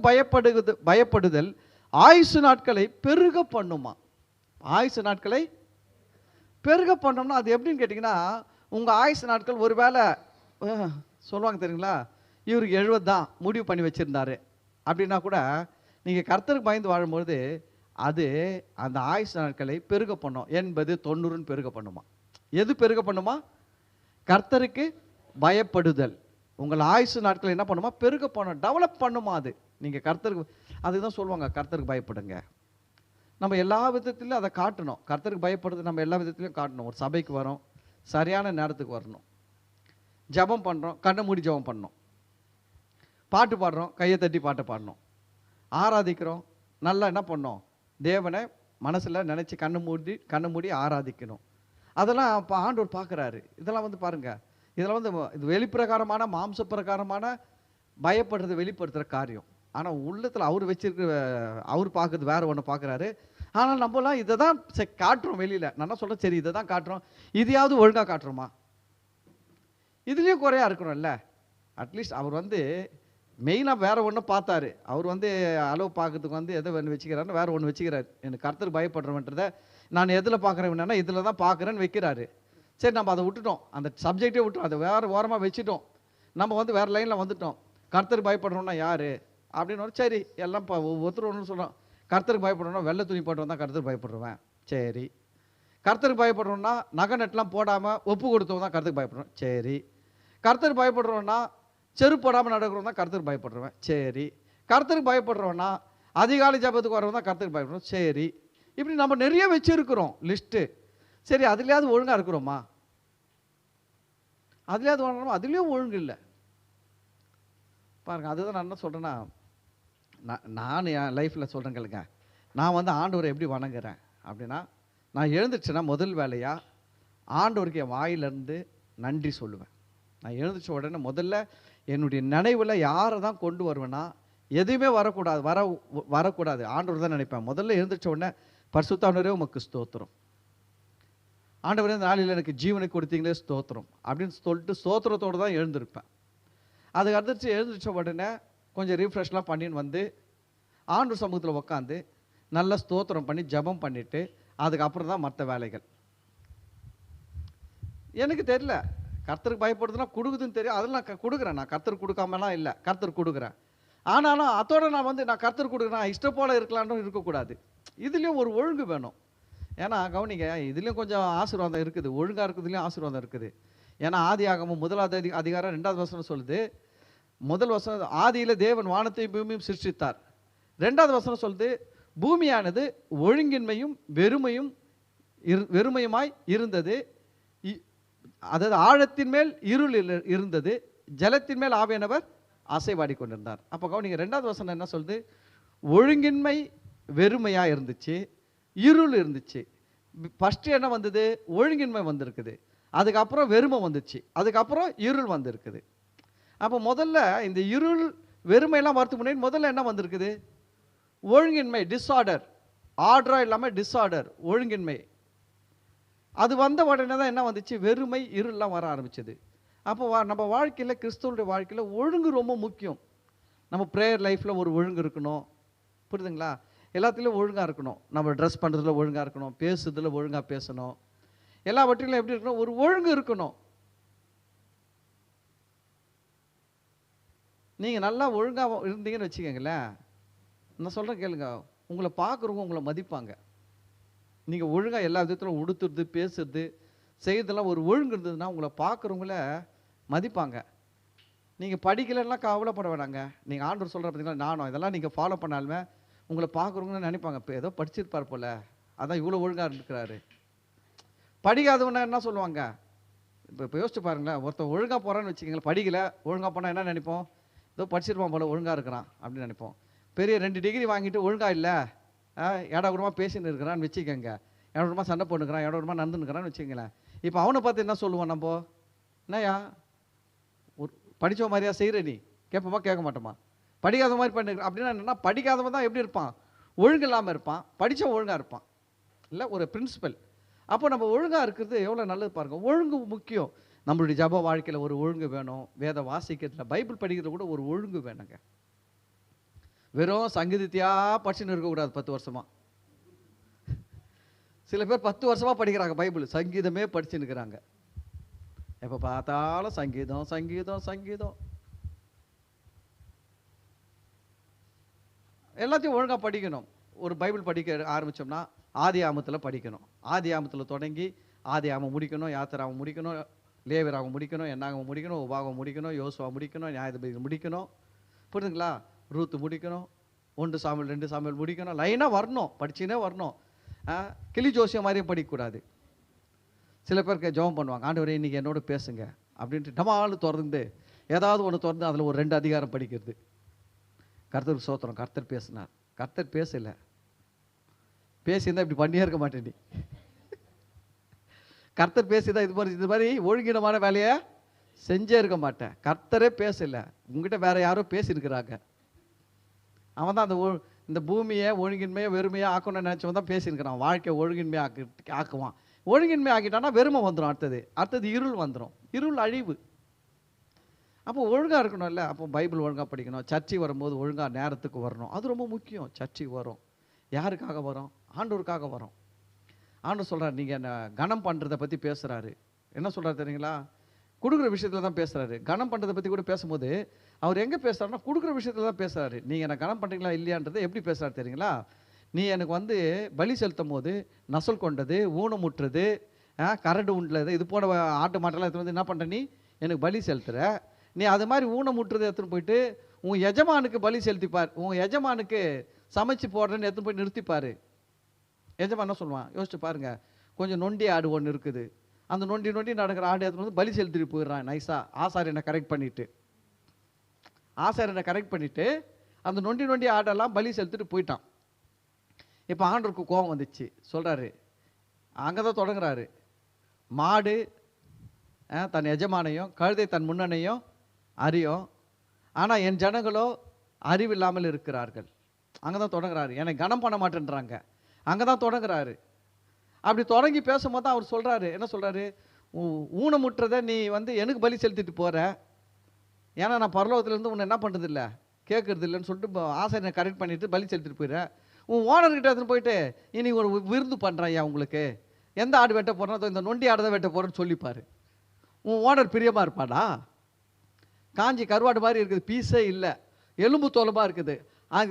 பயப்படுதல் ஆயுசு நாட்களை பெருக பண்ணுமா. ஆயுசு நாட்களை பெருக பண்ணோம்னா அது எப்படின்னு கேட்டிங்கன்னா, உங்கள் ஆயுசு நாட்கள் ஒரு வேளை சொல்லுவாங்க தெரியுங்களா, இவருக்கு 70 தான் முடிவு பண்ணி வச்சுருந்தாரு அப்படின்னா கூட, நீங்கள் கர்த்தருக்கு பயந்து வாழும்பொழுது அது அந்த ஆயுசு நாட்களை பெருக பண்ணும். 80 90ன்னு பெருக பண்ணுமா. எது பெருக பண்ணுமா? கர்த்தருக்கு பயப்படுதல் உங்கள் ஆயுசு நாட்கள் என்ன பண்ணுமா, பெருக பண்ணும், டெவலப் பண்ணுமா. அது நீங்கள் கர்த்தருக்கு, அதுதான் சொல்லுவாங்க கர்த்தருக்கு பயப்படுங்க. நம்ம எல்லா விதத்துலையும் அதை காட்டணும். கர்த்தருக்கு பயப்படுறது நம்ம எல்லா விதத்துலையும் காட்டணும். ஒரு சபைக்கு வரோம், சரியான நேரத்துக்கு வரணும், ஜபம் பண்ணுறோம், கண்ணை மூடி ஜபம் பண்ணணும், பாட்டு பாடுறோம், கையை தட்டி பாட்டை பாடணும், ஆராதிக்கிறோம், நல்லா என்ன பண்ணோம், தேவனை மனசில் நினச்சி கண்ணை மூடி ஆராதிக்கணும். அதெல்லாம் இப்போ ஆண்டவர் பார்க்குறாரு. இதெல்லாம் வந்து பாருங்கள், இதெல்லாம் வந்து இது வெளிப்பிரகாரமான மாம்ச பிரகாரமான பயப்படுறதை வெளிப்படுத்துகிற காரியம். ஆனால் உள்ளத்தில் அவர் வச்சிருக்கிற, அவர் பார்க்குறது வேறு ஒன்று பார்க்குறாரு. ஆனால் நம்மலாம் இதை தான் காட்டுறோம் வெளியில். நான் என்ன சொல்கிறேன், சரி இதை தான் காட்டுறோம், இதையாவது ஒழுங்காக காட்டுறோமா? இதுலேயும் குறையா இருக்கிறோம்ல. அட்லீஸ்ட் அவர் வந்து மெயினாக வேறு ஒன்று பார்த்தாரு. அவர் வந்து அளவு பார்க்கறதுக்கு வந்து எதை ஒன்று வச்சுக்கிறாருன்னு வேறு ஒன்று வச்சுக்கிறாரு. எனக்கு கர்த்தர் பயப்படுறவன்றதை நான் எதில் பார்க்குறேன் என்னன்னா, இதில் தான் பார்க்குறேன்னு வைக்கிறாரு. சரி நம்ம அதை விட்டுட்டோம், அந்த சப்ஜெக்டே விட்டோம், அதை வேறு ஓரமாக வச்சுட்டோம். நம்ம வந்து வேறு லைனில் வந்துட்டோம். கர்த்தருக்கு பயப்படுறோம்னா யார் அப்படின்னு, சரி எல்லாம் இப்போ ஒருத்தர் ஒன்று சொல்கிறோம். கர்த்தருக்கு பயப்படுறோம்னா வெள்ளை துணி போட்டு வந்தால் கர்த்தருக்கு பயப்படுருவேன். சரி. கர்த்தருக்கு பயப்படுறோம்னா நகை நெட்லாம் போடாமல் ஒப்பு கொடுத்தவங்க தான் கர்த்தருக்கு பயப்படுறோம். சரி. கர்த்தருக்கு பயப்படுறோன்னா செருப்பு போடாமல் நடக்கிறோம் தான் கர்த்தருக்கு பயப்படுருவேன். சரி. கர்த்தருக்கு பயப்படுறோன்னா அதிகாலை ஜபத்துக்கு வரவங்க தான் கர்த்தருக்கு பயப்படுறோம். சரி. இப்படி நம்ம நிறைய வச்சுருக்கிறோம் லிஸ்ட்டு. சரி, அதுலேயாவது ஒழுங்காக இருக்கிறோமா? அதுலேயாவது வாழணுமா? அதுலேயும் ஒழுங்கு இல்லை பாருங்கள். அதுதான் நான் என்ன சொல்கிறேன்னா, நான் என் லைஃப்பில் சொல்கிறேன் கேளுங்க. நான் வந்து ஆண்டவரை எப்படி வணங்குறேன் அப்படின்னா, நான் எழுந்துச்சுன்னா முதல் வேலையாக ஆண்டவருக்கு என் வாயிலேருந்து நன்றி சொல்லுவேன். நான் எழுந்துச்ச உடனே முதல்ல என்னுடைய நினைவில் யாரை தான் கொண்டு வருவேன்னா, எதுவுமே வரக்கூடாது ஆண்டவர் தான் நினைப்பேன். முதல்ல எழுந்துச்ச உடனே பரிசுத்தாண்டவரே உமக்கு ஸ்தோத்திரம், ஆண்டவரே இந்த நாளில் எனக்கு ஜீவனை கொடுத்தீங்களே ஸ்தோத்திரம் அப்படின்னு சொல்லிட்டு ஸ்தோத்திரத்தோடு தான் எழுந்திருப்பேன். அதுக்கு அடுத்து எழுந்திரிச்ச உடனே கொஞ்சம் ரீஃப்ரெஷ்லாம் பண்ணின்னு வந்து ஆண்டவர் சமூகத்தில் உட்காந்து நல்லா ஸ்தோத்திரம் பண்ணி ஜபம் பண்ணிவிட்டு அதுக்கப்புறம் தான் மற்ற வேலைகள். எனக்கு தெரியல, கர்த்தருக்கு பயப்படுதுன்னா கொடுக்குதுன்னு தெரியும், அதெல்லாம் கொடுக்குறேன். நான் கர்த்தருக்கு கொடுக்காமலாம் இல்லை, கர்த்தருக்கு கொடுக்குறேன். ஆனாலும் அதோட நான் வந்து நான் கர்த்தருக்கு கொடுக்குறேன், இஷ்டம் போல் இருக்கலான்னு இருக்கக்கூடாது. இதுலேயும் ஒரு ஒழுங்கு வேணும். ஏன்னா கவனிங்க, இதுலேயும் கொஞ்சம் ஆசீர்வாதம் இருக்குது, ஒழுங்காக இருக்கிறதுலேயும் ஆசீர்வாதம் இருக்குது. ஏன்னா ஆதியாகமம் 1வது அதிகாரம் 2வது வசனம் சொல்லுது. முதல் வசனம், ஆதியில் தேவன் வானத்தையும் பூமியும் சிருஷ்டித்தார். 2வது வசனம் சொல்லுது, பூமியானது ஒழுங்கின்மையும் வெறுமையுமாய் இருந்தது, அதாவது ஆழத்தின் மேல் இருள் இருந்தது, ஜலத்தின் மேல் ஆவியானவர் அசைவாடி கொண்டிருந்தார். அப்போ கவனிங்க, 2வது வசனம் என்ன சொல்லுது, ஒழுங்கின்மை வெறுமையாக இருந்துச்சு, இருள் இருந்துச்சு. ஃபஸ்ட்டு என்ன வந்தது, ஒழுங்கின்மை வந்திருக்குது, அதுக்கப்புறம் வெறுமை வந்துச்சு, அதுக்கப்புறம் இருள் வந்திருக்குது. அப்போ முதல்ல இந்த இருள் வெறுமையெல்லாம் வரத்துக்கு முன்னாடி முதல்ல என்ன வந்திருக்குது, ஒழுங்கின்மை, டிஸார்டர். ஆர்டராக இல்லாமல் டிஸார்டர், ஒழுங்கின்மை. அது வந்த உடனே தான் என்ன வந்துச்சு, வெறுமை இருள்லாம் வர ஆரம்பிச்சது. அப்போ நம்ம வாழ்க்கையில், கிறிஸ்துவனுடைய வாழ்க்கையில் ஒழுங்கு ரொம்ப முக்கியம். நம்ம ப்ரேயர் லைஃப்பில் ஒரு ஒழுங்கு இருக்கணும், புரியுதுங்களா? எல்லாத்துலேயும் ஒழுங்காக இருக்கணும். நம்ம ட்ரெஸ் பண்ணுறதுல ஒழுங்காக இருக்கணும், பேசுறதுல ஒழுங்காக பேசணும், எல்லாவற்றிலும் எப்படி இருக்கணும், ஒரு ஒழுங்கு இருக்கணும். நீங்கள் நல்லா ஒழுங்காக இருந்தீங்கன்னு வச்சுக்கோங்களேன், நான் சொல்கிறேன் கேளுங்க, உங்களை பார்க்குறவங்க உங்களை மதிப்பாங்க. நீங்கள் ஒழுங்காக எல்லா விதத்திலும் உடுத்துறது, பேசுறது, செய்யறதெல்லாம் ஒரு ஒழுங்கு இருந்ததுன்னா உங்களை பார்க்குறவங்கள மதிப்பாங்க. நீங்கள் படிக்கலைன்னா கவலைப்பட வேணாங்க. நீங்கள் ஆண்டவர் சொல்கிற பார்த்தீங்கன்னா, நானும் இதெல்லாம் நீங்கள் ஃபாலோ பண்ணாலுமே உங்களை பார்க்குறவங்கன்னு நினைப்பாங்க, இப்போ ஏதோ படிச்சிருப்பார் போல், அதான் இவ்வளோ ஒழுங்காக இருக்கிறாரு. படிக்காதவனா என்ன சொல்லுவாங்க, இப்போ யோசிச்சு பாருங்களேன், ஒருத்தர் ஒழுங்காக போகிறான்னு வச்சுக்கோங்களேன், படிக்கலை, ஒழுங்காக போனால் என்ன நினைப்போம், ஏதோ படிச்சிருப்பான் போல், ஒழுங்காக இருக்கிறான் அப்படின்னு நினைப்போம். பெரிய 2 டிகிரி வாங்கிட்டு ஒழுங்காக இல்லை, ஏடா கூடமாக பேசின்னு இருக்கிறான்னு வச்சுக்கோங்க, ஏடா கூடமாக சண்டை போட்டுக்கிறான், ஏடா கூடமாக நடந்துன்னுக்கிறான்னு வச்சுக்கங்களேன். இப்போ அவனை பார்த்து என்ன சொல்லுவோம் நம்ம, என்னையா ஒரு படித்த மாதிரியா செய்கிற, நீ கேட்போமா கேட்க மாட்டோமா? படிக்காத மாதிரி பண்ணிருக்கான். அப்படின்னா என்னன்னா, படிக்காதவன் தான் எப்படி இருப்பான்? ஒழுங்கு இல்லாமல் இருப்பான். படித்தவன் ஒழுங்காக இருப்பான். இல்லை, ஒரு பிரின்சிபல். அப்போ நம்ம ஒழுங்காக இருக்கிறது எவ்வளோ நல்லது பாருங்கள். ஒழுங்கு முக்கியம். நம்மளுடைய ஜப வாழ்க்கையில் ஒரு ஒழுங்கு வேணும். வேத வாசிக்கிறதுல, பைபிள் படிக்கிறது கூட ஒரு ஒழுங்கு வேணுங்க. வெறும் சங்கீதத்தையாக படிச்சுன்னு இருக்கக்கூடாது 10 வருஷமாக. சில பேர் 10 வருஷமாக படிக்கிறாங்க பைபிள், சங்கீதமே படிச்சுன்னு இருக்கிறாங்க. எப்போ பார்த்தாலும் சங்கீதம் சங்கீதம் சங்கீதம். எல்லாத்தையும் ஒழுங்காக படிக்கணும். ஒரு பைபிள் படிக்க ஆரம்பித்தோம்னா ஆதி ஆமத்தில் படிக்கணும். ஆதி ஆமத்தில் தொடங்கி ஆதி ஆமம் முடிக்கணும், யாத்திராவை முடிக்கணும், லேவியராகம் முடிக்கணும், என்னாகம் முடிக்கணும், உபாகம் முடிக்கணும், யோசுவா முடிக்கணும், நியாயாதிபதிகள் முடிக்கணும். புரியுதுங்களா? ரூத்து முடிக்கணும், 1 சாமுவேல் 2 சாமுவேல் முடிக்கணும். லைனாக வரணும், படிச்சுனே வரணும். கிளி ஜோசியம் மாதிரியும் படிக்கக்கூடாது. சில பேருக்கு ஜெபம் பண்ணுவாங்க, ஆண்டவரே இன்றைக்கி என்னோட பேசுங்க அப்படின்ட்டு டமாலு திறந்து ஏதாவது ஒன்று திறந்து அதில் ஒரு 2 அதிகாரம் படிக்கிறது. கர்த்தருக்கு சோத்திரம், கர்த்தர் பேசினார். கர்த்தர் பேசலை. பேசியிருந்தால் இப்படி பண்ணியே இருக்க மாட்டேன். நீ கர்த்தர் பேசிதான் இது மாதிரி ஒழுங்கினமான வேலையை செஞ்சே இருக்க மாட்டேன். கர்த்தரே பேசலை, உங்ககிட்ட வேற யாரோ பேசியிருக்கிறாங்க. அவன் தான் இந்த பூமியை ஒழுங்கின்மையை வெறுமையாக ஆக்கணும்னு நினச்சவன் தான் பேசியிருக்கிறான். வாழ்க்கையை ஒழுங்கின்மையாக ஆக்குவான். ஒழுங்கின்மை ஆக்கிட்டான்னா வெறுமை வந்துடும். அடுத்தது இருள் வந்துடும். இருள் அழிவு. அப்போ ஒழுங்காக இருக்கணும்ல. அப்போ பைபிள் ஒழுங்காக படிக்கணும். சர்ச்சை வரும்போது ஒழுங்காக நேரத்துக்கு வரணும். அது ரொம்ப முக்கியம். சர்ச்சை வரும், யாருக்காக வரும்? ஆண்டவருக்காக வரும். ஆண்டவர் சொல்கிறார், நீங்கள் என்ன கனம் பண்ணுறதை பற்றி பேசுகிறாரு. என்ன சொல்கிறார் தெரியுங்களா? கொடுக்குற விஷயத்தில் தான் பேசுகிறாரு. கனம் பண்ணுறதை பற்றி கூட பேசும்போது அவர் எங்கே பேசுகிறாருன்னா கொடுக்குற விஷயத்தில் தான் பேசுகிறாரு. நீங்கள் என்ன கனம் பண்ணுறீங்களா இல்லையான்றதை எப்படி பேசுகிறாரு தெரியுங்களா? நீ எனக்கு வந்து பலி செலுத்தும் போது நசல் கொண்டது, ஊனமுற்றுறது, கரடு உண்டது, இது போன ஆட்டு மாட்டெல்லாம் எடுத்துகிட்டு வந்து என்ன பண்ணுற, நீ எனக்கு பலி செலுத்துகிற. நீ அது மாதிரி ஊனமுற்றுறது எடுத்துகிட்டு போயிட்டு உன் எஜமானுக்கு பலி செலுத்திப்பார். உன் எஜமானுக்கு சமைச்சு போடுறேன்னு எடுத்துன்னு போய் நிறுத்திப்பார். எஜமான் என்ன சொல்லுவான்? யோசிச்சு பாருங்கள். கொஞ்சம் நொண்டி ஆடு ஒன்று இருக்குது. அந்த நொண்டி நடக்கிற ஆடு எடுத்துன்னு வந்து பலி செலுத்திட்டு போயிடுறான். நைஸாக ஆசாரியனை கரெக்ட் பண்ணிவிட்டு அந்த நொண்டி ஆடெல்லாம் பலி செலுத்திட்டு போயிட்டான். இப்போ ஆண்டவருக்கு கோபம் வந்துச்சு. சொல்கிறாரு, அங்கே தான் தொடங்குறாரு. மாடு தன் எஜமானையும் கழுதை தன் முன்னனையும் அறியும், ஆனால் என் ஜனங்களோ அறிவில்லாமல் இருக்கிறார்கள். அங்கே தான் தொடங்குறாரு. என்னை கனம் பண்ண மாட்டேன்றாங்க. அங்கே தான் தொடங்குறாரு. அப்படி தொடங்கி பேசும்போது தான் அவர் சொல்கிறாரு, என்ன சொல்கிறாரு? ஊனமுற்றதை நீ வந்து எனக்கு பலி செலுத்திட்டு போகிற. ஏன்னா நான் பரலோகத்துலேருந்து உன்னை என்ன பண்ணுறது இல்லை, கேட்குறது இல்லைன்னு சொல்லிட்டு ஆசாரியனை கரெக்ட் பண்ணிவிட்டு பலி செலுத்திட்டு போயிடுறேன். உன் ஓனர்கிட்ட எடுத்துன்னு போயிட்டு இன்னைக்கு ஒரு விருந்து பண்ணுறேன் ஐயா, உங்களுக்கு எந்த ஆடு வெட்ட போகிறேன், இந்த நொண்டி ஆடு தான் வெட்ட போகிறேன்னு சொல்லிப்பார். உன் ஓனர் பிரியமாக இருப்பாடா? காஞ்சி கருவாடு மாதிரி இருக்குது, பீஸே இல்லை, எலும்பு தோலமாக இருக்குது.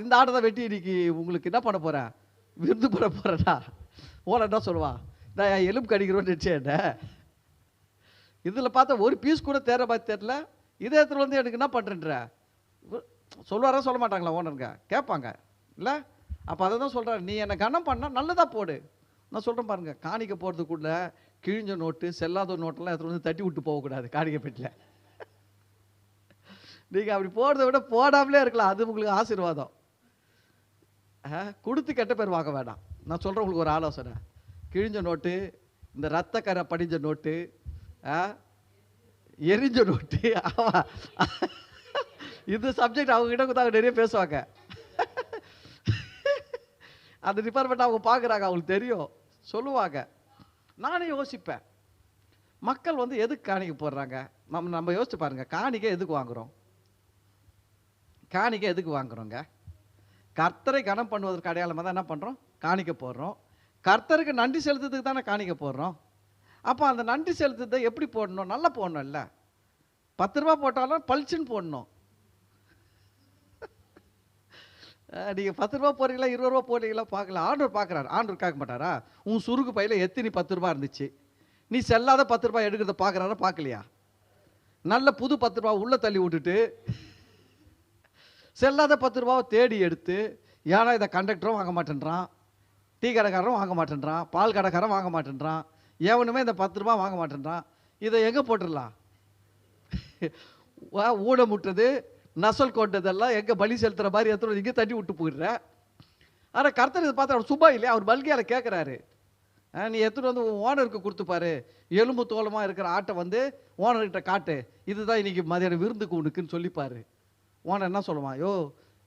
இந்த ஆடை தான் வெட்டி இன்னைக்கு உங்களுக்கு என்ன பண்ண போகிறேன், விருந்து பண்ண போகிறேன்னா ஓனர் என்ன சொல்லுவான்? நான் எலும்பு கடிக்கிறோன்னு நினச்சேன். இதில் பார்த்தா ஒரு பீஸ் கூட தேர மாதிரி தெரில. இதே இடத்துல வந்து எனக்கு என்ன பண்ணுறேன்ற சொல்லுவாரா சொல்ல மாட்டாங்களா? ஓனருங்க கேட்பாங்க இல்லை? அப்போ அதை தான் சொல்கிறாரு, நீ என்னை கனம் பண்ணால் நல்லதாக போடு. நான் சொல்கிறேன் பாருங்கள், காணிக்க போகிறதுக்குள்ள கிழிஞ்ச நோட்டு செல்லாத நோட்டெல்லாம் எடுத்துகிட்டு வந்து தட்டி விட்டு போகக்கூடாது காணிக்க பெட்டில். நீங்கள் அப்படி போகிறத விட போடாமலே இருக்கலாம், அது உங்களுக்கு ஆசீர்வாதம். கொடுத்து கெட்ட பேர் வாங்க வேண்டாம். நான் சொல்கிறேன் உங்களுக்கு ஒரு ஆலோசனை. கிழிஞ்ச நோட்டு, இந்த ரத்த கரை படிஞ்ச நோட்டு, எரிஞ்ச நோட்டு, இது சப்ஜெக்ட் அவங்ககிட்ட கொடுத்தாங்க நிறைய பேசுவாங்க. அந்த டிபார்ட்மெண்ட் அவங்க பார்க்குறாங்க, அவங்களுக்கு தெரியும், சொல்லுவாங்க. நானே யோசிப்பேன், மக்கள் வந்து எதுக்கு காணிக்கை போடுறாங்க? நம்ம யோசிச்சு பாருங்க, காணிக்கை எதுக்கு வாங்குறோங்க? கர்த்தரை கனம் பண்ணுவதற்கு அடையாளமாக தான் என்ன பண்ணுறோம்? காணிக்கை போடுறோம். கர்த்தருக்கு நன்றி செலுத்துறதுக்கு தானே காணிக்கை போடுறோம். அப்போ அந்த நன்றி செலுத்துறதை எப்படி போடணும்? நல்லா போடணும். இல்லை 10 ரூபா போட்டாலும் பளிச்சுன்னு போடணும். நீங்கள் 10 ரூபா போடுறீங்களா 20 ரூபா போடுறீங்களா பார்க்கல. ஆண்டவர் பார்க்குறாரு. ஆண்டவர் கேட்க மாட்டாரா? உன் சுருக்கு பையில் எத்தனை 10 ரூபா இருந்துச்சு, நீ செல்லாத 10 ரூபா எடுக்கிறத பார்க்குறாரா பார்க்கலையா? நல்ல புது 10 ரூபா உள்ளே தள்ளி விட்டுட்டு செல்லாத 10 ரூபாவை தேடி எடுத்து, ஏன்னா இதை கண்டக்டரும் வாங்க மாட்டேன்றான், டீ கடைக்காரரும் வாங்க மாட்டேன்றான், பால் கடைக்காரன் வாங்க மாட்டேன்றான், எவனுமே இந்த 10 ரூபா வாங்க மாட்டேன்றான். இதை எங்கே போட்டுடலாம்? ஊனமுட்டது நசல் கொண்டதெல்லாம் எங்கே பலி செலுத்துகிற மாதிரி எடுத்துகிட்டு இங்கே தட்டி விட்டு போயிடுற. ஆனால் கர்த்தர் இதை பார்த்து அவர் சும்மா இல்லையா, அவர் பல்கியால் கேட்குறாரு, நீ எடுத்துகிட்டு வந்து உன் ஓனருக்கு கொடுத்துப்பாரு, எலும்பு தோலமாக இருக்கிற ஆட்டை வந்து ஓனர்கிட்ட காட்டு, இதுதான் இன்னைக்கு மதியானம் விருந்துக்கு உனக்குன்னு சொல்லிப்பாரு. ஓனர் என்ன சொல்லுவான்? யோ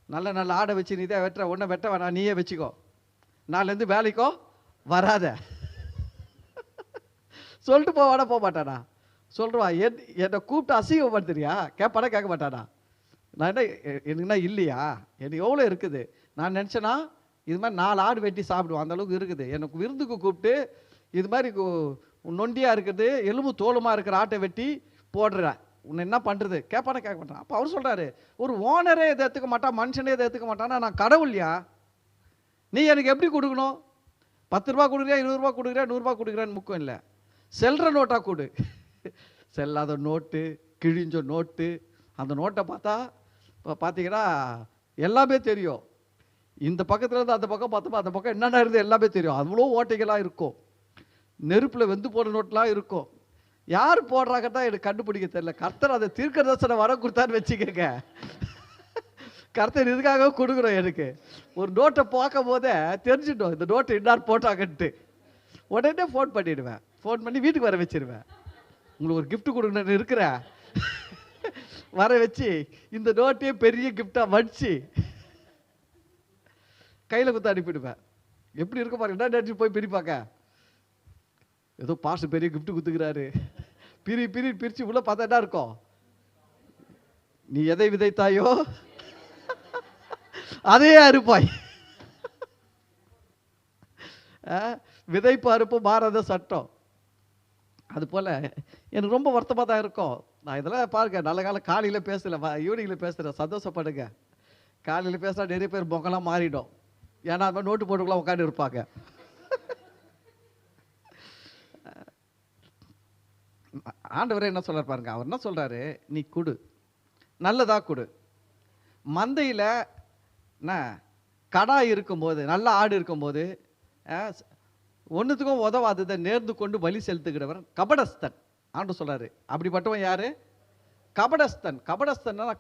நல்ல நல்ல ஆடை வச்சு நீ தான் வெட்டுற, ஒன்றை வெட்ட வேணாம், நீயே வச்சுக்கோ, நாளிலேருந்து வேலைக்கோ வராத சொல்லிட்டு போவானா போக மாட்டானா? சொல்லுவான். என்னை கூப்பிட்டு அசிங்கப்படுத்துறியா? கேட்பானா கேட்க மாட்டானா? நான் என்ன எனக்குன்னா இல்லையா? எனக்கு எவ்வளோ இருக்குது. நான் நினச்சேன்னா இது மாதிரி 4 ஆடு வெட்டி சாப்பிடுவோம், அந்தளவுக்கு இருக்குது. எனக்கு விருந்துக்கு கூப்பிட்டு இது மாதிரி நொண்டியாக இருக்குது, எலும்பு தோலுமாக இருக்கிற ஆட்டை வெட்டி போடுற, உன்னை என்ன பண்ணுறது? கேட்பானா கேட்க மாட்டான். அப்போ அவர் சொல்கிறாரு, ஒரு ஓனரே இதை எடுத்துக்க மாட்டான், மனுஷனே இதை எடுத்துக்க மாட்டான்னா நான் கடவுள்யா? நீ எனக்கு எப்படி கொடுக்கணும்? 10 ரூபா கொடுக்குறியா, 20 ரூபா கொடுக்குறியா, 100 ரூபா கொடுக்குறான்னு முக்கம் இல்லை, செல்ற நோட்டாக கொடு. செல்லாத நோட்டு, கிழிஞ்ச நோட்டு, அந்த நோட்டை பார்த்தா பார்த்தீங்கன்னா எல்லாமே தெரியும். இந்த பக்கத்தில் இருந்து அந்த பக்கம் பார்த்தோமா அந்த பக்கம் என்னென்ன இருந்து எல்லாமே தெரியும். அவ்வளோ ஓட்டைகளாக இருக்கும், நெருப்பில் வெந்து போன நோட்டெலாம் இருக்கும். யார் போடுறாங்க தான் எனக்கு கண்டுபிடிக்க தெரியல. கர்த்தர் அதை தீர்க்க தரிசனம் வர கொடுத்தான்னு வச்சுக்கோங்க. கர்த்தர் இதுக்காக கொடுக்குறோம். எனக்கு ஒரு நோட்டை பார்க்கும் போதே தெரிஞ்சுட்டோம் இந்த நோட்டை இன்னார் போட்டாங்கன்ட்டு. உடனே ஃபோன் பண்ணிடுவேன், ஃபோன் பண்ணி வீட்டுக்கு வர வச்சிருவேன். உங்களுக்கு ஒரு கிஃப்ட் கொடுக்கணுன்னு இருக்கிறேன், வர வச்சு இந்த நோட்டையே பெரிய கிஃப்டாக வச்சு கையில் குத்து அனுப்பிடுவேன். எப்படி இருக்க பாருங்க, என்ன நினச்சி போய் பிரிப்பாங்க, ஏதோ பாஸ்டர் பெரிய கிஃப்ட் குத்துக்கிறாரு, பிரித்து உள்ள பார்த்தா என்ன இருக்கும்? நீ எதை விதைத்தாயோ அதே அறுப்பாய். விதைப்பு அறுப்பு மாறாத சட்டம். அது போல் எனக்கு ரொம்ப வருத்தமாக தான் இருக்கும். நான் இதெல்லாம் பாருங்க, நல்ல காலம் காலையில் பேசல, ஈவினிங்கில் பேசுகிறேன், சந்தோஷப்படுங்க. காலையில் பேசினா நிறைய பேர் முகலாம் மாறிடும். ஏன்னா அது மாதிரி நோட்டு போட்டுக்கலாம் உட்காந்து இருப்பாங்க. ஆண்டவரே என்ன சொல்கிறார் பாருங்க. அவர் என்ன சொல்கிறாரு, நீ கொடு, நல்லதா கொடு. மந்தையில் என்ன கடா இருக்கும்போது, நல்ல ஆடு இருக்கும்போது ஒன்றுத்துக்கும் உதவாததை நேர்ந்து கொண்டு பலி செலுத்துகிறவர் கபடஸ்தன். ஆண்டு சொல்கிறாரு. அப்படிப்பட்டவன் யார்? கபடஸ்தன். கபடஸ்தன்னா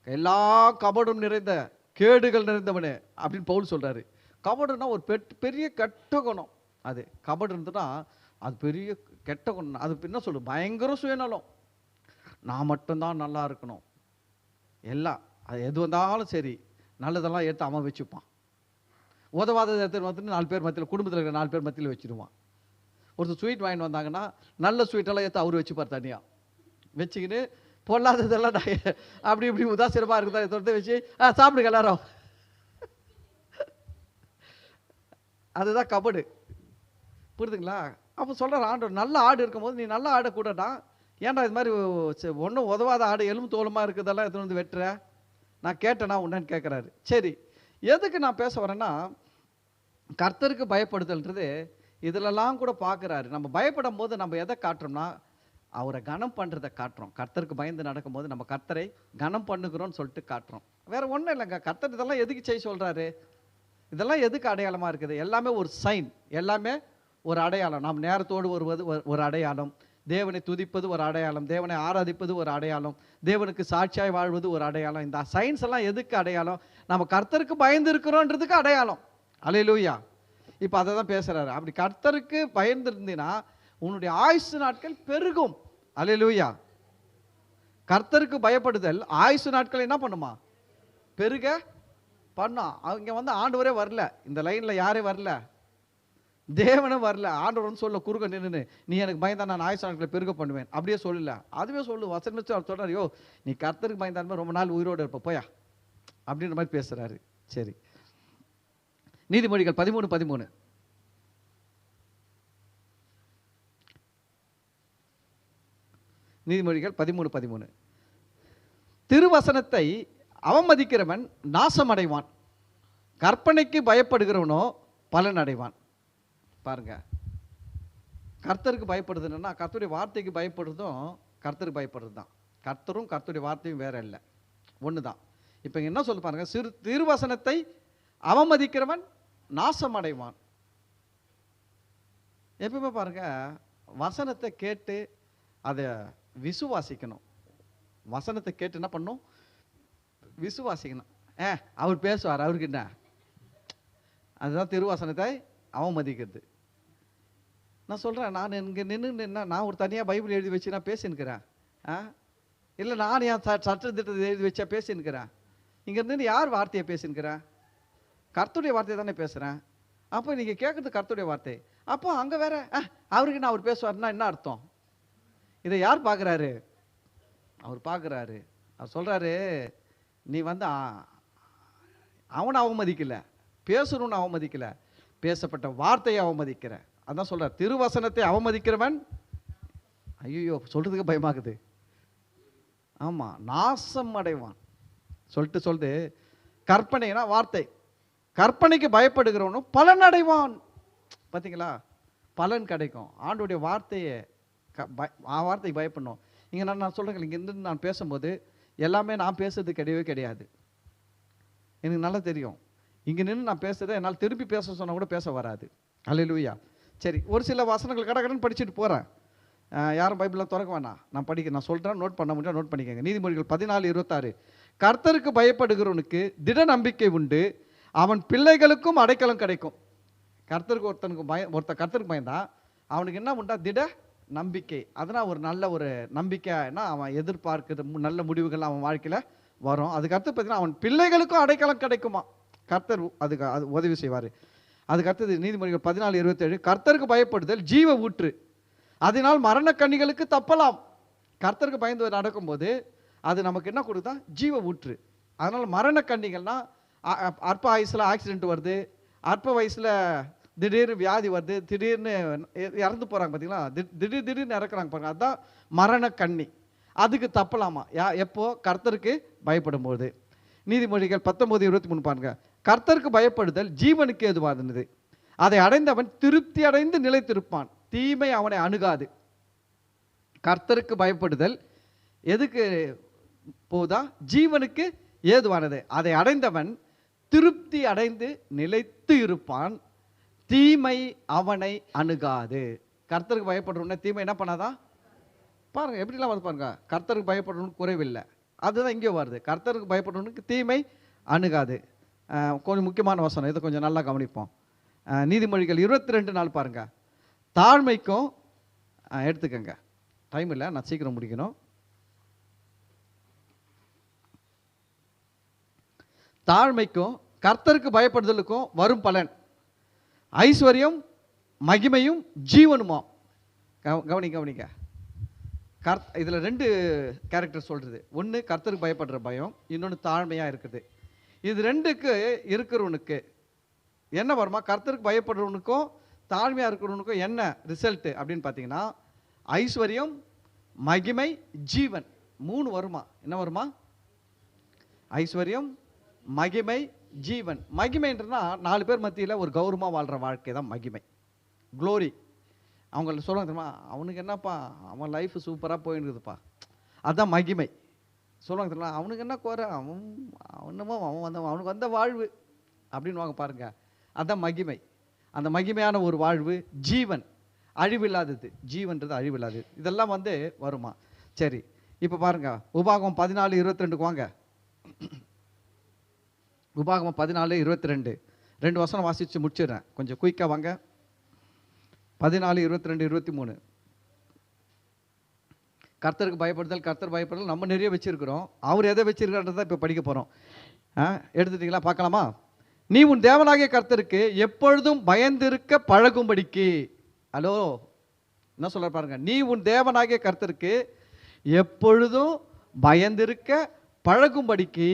எல்லா கபடும் நிறைந்த கேடுகள் நிறைந்தவனே அப்படின்னு பவுல் சொல்கிறாரு. கபடுனா ஒரு பெரிய கெட்ட குணம். அது கபடு இருந்துன்னா அது பெரிய கெட்ட குணம். அது என்ன சொல்லு, பயங்கர சுயநலம். நான் மட்டும்தான் நல்லா இருக்கணும், எல்லாம் அது எது வந்தாலும் சரி நல்லதெல்லாம் எடுத்து அவன் வச்சுப்பான். உதவாததை எடுத்து வந்துட்டு 4 பேர் மத்தியில், குடும்பத்தில் இருக்கிற 4 பேர் மத்தியில் வச்சுருவான். ஒருத்தர் ஸ்வீட் வாங்கிட்டு வந்தாங்கன்னா நல்ல ஸ்வீட்டெல்லாம் எடுத்து அவர் வச்சுப்பார் தனியாக வச்சுக்கின்னு, பொல்லாததெல்லாம் அப்படி இப்படி உதாசீனமாக இருக்குதா தொடர்ந்து வச்சு சாப்பிடுங்க எல்லாரும். அதுதான் கபடு. புரியுதுங்களா? அப்போ சொல்கிற ஆண்டவர், நல்ல ஆடு இருக்கும்போது நீ நல்ல ஆடை கூடடா, ஏன்டா இது மாதிரி ஒன்றும் உதவாத ஆடு எலும்பு தோலுமாக இருக்குதெல்லாம் எடுத்துகிட்டு வந்து வெட்டுற, நான் கேட்டேனா உன்னன்னு கேட்குறாரு. சரி, எதுக்கு நான் பேச வரேன்னா, கர்த்தருக்கு பயப்படுதல்ன்றது இதிலெல்லாம் கூட பார்க்குறாரு. நம்ம பயப்படும் போது நம்ம எதை காட்டுறோம்னா அவரை கனம் பண்ணுறதை காட்டுறோம். கர்த்தருக்கு பயந்து நடக்கும்போது நம்ம கர்த்தரை கனம் பண்ணுகிறோன்னு சொல்லிட்டு காட்டுறோம். வேறு ஒன்றும் இல்லைங்க. கர்த்தர் இதெல்லாம் எதுக்கு செய்ய சொல்கிறாரு? இதெல்லாம் எதுக்கு அடையாளமாக இருக்குது? எல்லாமே ஒரு சைன், எல்லாமே ஒரு அடையாளம். நாம் நேரத்தோடு வருவது ஒரு அடையாளம், தேவனை துதிப்பது ஒரு அடையாளம், தேவனை ஆராதிப்பது ஒரு அடையாளம், தேவனுக்கு சாட்சியாய் வாழ்வது ஒரு அடையாளம். இந்த சயின்ஸ் எல்லாம் எதுக்கு அடையாளம்? நம்ம கர்த்தருக்கு பயந்து இருக்கிறோன்றதுக்கு அடையாளம். அல்லேலூயா. இப்போ அதை தான் பேசுகிறாரு. அப்படி கர்த்தருக்கு பயந்து இருந்தீங்கன்னா உன்னுடைய ஆயுசு நாட்கள் பெருகும். அல்லேலூயா. கர்த்தருக்கு பயப்படுதல் ஆயுசு நாட்கள் என்ன பண்ணுமா? பெருக பண்ணா. அவங்க வந்து ஆண்டவரே வரல, இந்த லைனில் யாரே வரல, தேவனும் வரல. ஆண்டவர் சொல்ல குறுக்க நின்று நீ எனக்கு பயந்தா நான் ஆயுசு நாட்களை பெருக பண்ணுவேன் அப்படியே சொல்லல. அதுவே சொல்லு வசனம் வச்சு அவர் சொல்கிறார், யோ நீ கர்த்தருக்கு பயந்தாலுமே ரொம்ப நாள் உயிரோடு இருப்ப போயா அப்படின்ற மாதிரி பேசுகிறாரு. சரி, நீதிமொழிகள் 13:13. நீதிமொழிகள் 13:13. திருவசனத்தை அவமதிக்கிறவன் நாசமடைவான், கற்பனைக்கு பயப்படுகிறவனோ பலன் அடைவான். பாருங்க, கர்த்தருக்கு பயப்படுதுன்னா கர்த்தருடைய வார்த்தைக்கு பயப்படுறதும் கர்த்தருக்கு பயப்படுறது தான். கர்த்தரும் கர்த்தருடைய வார்த்தையும் வேற இல்லை, ஒன்று தான். இப்போ என்ன சொல்ல பாருங்க, திருவசனத்தை அவமதிக்கிறவன் நாசம் அடைவான். எப்பவுமே பாருங்க, வசனத்தை கேட்டு அதை விசுவாசிக்கணும். வசனத்தை கேட்டு என்ன பண்ணும்? விசுவாசிக்கணும். அவர் பேசுவார், அவருக்கு என்ன? அதுதான் திருவசனத்தை அவமதிக்கிறது. நான் சொல்கிறேன், நான் இங்கே நின்று நான் ஒரு தனியாக பைபிள் எழுதி வச்சு நான் பேசினுக்கிறேன். இல்லை நான் என் சட்ட திட்டத்தை எழுதி வச்சா பேசினுக்கிறேன். இங்கேருந்து யார் வார்த்தையை பேசினுக்கிறேன்? கர்த்தருடைய வார்த்தையை தானே பேசுகிறேன். அப்போ நீங்கள் கேட்குறது கர்த்தருடைய வார்த்தை. அப்போ அங்கே வேற அவருக்கு நான் அவர் பேசுவார்னா என்ன அர்த்தம்? இதை யார் பார்க்குறாரு? அவர் பார்க்குறாரு. அவர் சொல்கிறாரு, நீ வந்து அவனை அவமதிக்கல, பேசணும்னு அவமதிக்கல, பேசப்பட்ட வார்த்தையை அவமதிக்கிற. அதான் சொல்கிறார், திருவசனத்தை அவமதிக்கிறவன் ஐயோ சொல்கிறதுக்கு பயமாகுது. ஆமாம், நாசம் அடைவான் சொல்லிட்டு கற்பனைனா வார்த்தை, கற்பனைக்கு பயப்படுகிறவனும் பலன் அடைவான். பார்த்தீங்களா, பலன் கிடைக்கும். ஆண்டுடைய வார்த்தையை வார்த்தைக்கு பயப்படணும். இங்கே நான் சொல்கிறேன், இங்கேருந்து நான் பேசும்போது எல்லாமே நான் பேசுறது கிடையவே கிடையாது. எனக்கு நல்லா தெரியும். இங்கே நின்று நான் பேசுறதை என்னால் திருப்பி பேச சொன்னால் கூட பேச வராது. அல்லேலூயா. சரி, ஒரு சில வசனங்கள் கடகடன்னு படிச்சுட்டு போகிறேன். யாரும் பைபிளில் திறக்க வேணாம், நான் சொல்கிறேன், நோட் பண்ண முடியும், நோட் பண்ணிக்கோங்க. நீதிமொழிகள் 14:26. கர்த்தருக்கு பயப்படுகிறவனுக்கு திட நம்பிக்கை உண்டு, அவன் பிள்ளைகளுக்கும் அடைக்கலம் கிடைக்கும். கர்த்தருக்கு ஒருத்தன் கர்த்தருக்கு பயந்தான், அவனுக்கு என்ன உண்டா? திட நம்பிக்கை. அதனால் ஒரு நல்ல ஒரு நம்பிக்கைன்னா அவன் எதிர்பார்க்கிற நல்ல முடிவுகள் அவன் வாழ்க்கையில் வரும். அதுக்கு அடுத்து பார்த்தீங்கன்னா அவன் பிள்ளைகளுக்கும் அடைக்கலம் கிடைக்குமா, கர்த்தர் அதுக்கு அது உதவி செய்வார். அதுக்கு அடுத்தது நீதிமொழிகள் 14:27. கர்த்தருக்கு பயப்படுதல் ஜீவ ஊற்று, அதனால் மரண கண்ணிகளுக்கு தப்பலாம். கர்த்தருக்கு பயந்து நடக்கும்போது அது நமக்கு என்ன கொடுத்தா? ஜீவ ஊற்று. அதனால் மரண கண்ணிகள்னா அற்ப வயசில் ஆக்சிடென்ட் வருது, அற்ப வயசில் திடீர்னு வியாதி வருது, திடீர்னு இறந்து போகிறாங்க பார்த்தீங்களா, திடீர்னு இறக்குறாங்க பாருங்க, அதுதான் மரண கண்ணி. அதுக்கு தப்பலாமா? எப்போ? கர்த்தருக்கு பயப்படும் போது. நீதிமொழிகள் 19:23 பாருங்க. கர்த்தருக்கு பயப்படுதல் ஜீவனுக்கு ஏதுவானது, அதை அடைந்தவன் திருப்தி அடைந்து நிலைத்திருப்பான், தீமை அவனை அணுகாது. கர்த்தருக்கு பயப்படுதல் எதுக்கு போதா? ஜீவனுக்கு ஏதுவானது, அதை அடைந்தவன் திருப்தி அடைந்து நிலைத்து இருப்பான், தீமை அவனை அணுகாது. கர்த்தருக்கு பயப்படுறோம்னா தீமை என்ன பண்ணாதான்? பாருங்க எப்படிலாம் வந்து பாருங்க. கர்த்தருக்கு பயப்படுறவனுக்கு குறைவில்லை, அதுதான் இங்கே வருது. கர்த்தருக்கு பயப்படுறவனுக்கு தீமை அணுகாது. கொஞ்சம் முக்கியமான வசனம், இதை கொஞ்சம் நல்லா கவனிப்போம். நீதிமொழிகள் 22:4 பாருங்க. தாழ்மைக்கும் எடுத்துக்கங்க, டைம் இல்லை, நான் சீக்கிரம் முடிக்கணும். தாழ்மைக்கும் கர்த்தருக்கு பயப்படுதலுக்கும் வரும் பலன் ஐஸ்வர்யம், மகிமையும், ஜீவனுமா. கவனிக்க. இதில் 2 கேரக்டர் சொல்கிறது. ஒன்று கர்த்தருக்கு பயப்படுற பயம், இன்னொன்று தாழ்மையாக இருக்குது. இது 2க்கு இருக்கிறவனுக்கு என்ன வருமா? கர்த்தருக்கு பயப்படுறவனுக்கும் தாழ்மையாக இருக்கிறவனுக்கும் என்ன ரிசல்ட்டு அப்படின்னு பார்த்தீங்கன்னா, ஐஸ்வர்யம், மகிமை, ஜீவன் 3 வருமா. என்ன வருமா? ஐஸ்வர்யம், மகிமை, ஜீவன். மகிமைன்றனா 4 பேர் மத்தியில் ஒரு கௌரவமாக வாழ்கிற வாழ்க்கை தான் மகிமை, க்ளோரி. அவங்கள சொல்லுவாங்க தெரியுமா, அவனுக்கு என்னப்பா, அவன் லைஃப் சூப்பராக போயின்னுக்குதுப்பா, அதுதான் மகிமை. சொல்லுவாங்க தெரியுமா, அவனுக்கு என்ன குறை, அவனுக்கு வந்த வாழ்வு அப்படின்னு வாங்க பாருங்க, அதுதான் மகிமை. அந்த மகிமையான ஒரு வாழ்வு. ஜீவன் அழிவில்லாதது, ஜீவன்றது அழிவில்லாதது. இதெல்லாம் வந்து வருமா. சரி, இப்போ பாருங்க, உபாகமம் 14:22 வாங்க. உபாகமம் 14:22 2 வசனம் வாசித்து முடிச்சிடுறேன், கொஞ்சம் குயிக்காக வாங்க. 14:22-23. கர்த்தருக்கு பயப்படுதல், கர்த்தர் பயப்படுதல் நம்ம நிறைய வச்சிருக்கிறோம். அவர் எதை வச்சிருக்கிறத இப்போ படிக்க போகிறோம். எடுத்துட்டீங்களா? பார்க்கலாமா? நீ உன் தேவனாகிய கர்த்தருக்கு எப்பொழுதும் பயந்திருக்க பழகும்படிக்கு. ஹலோ, என்ன சொல்ற பாருங்க. நீ உன் தேவனாகிய கர்த்தருக்கு எப்பொழுதும் பயந்திருக்க பழகும்படிக்கு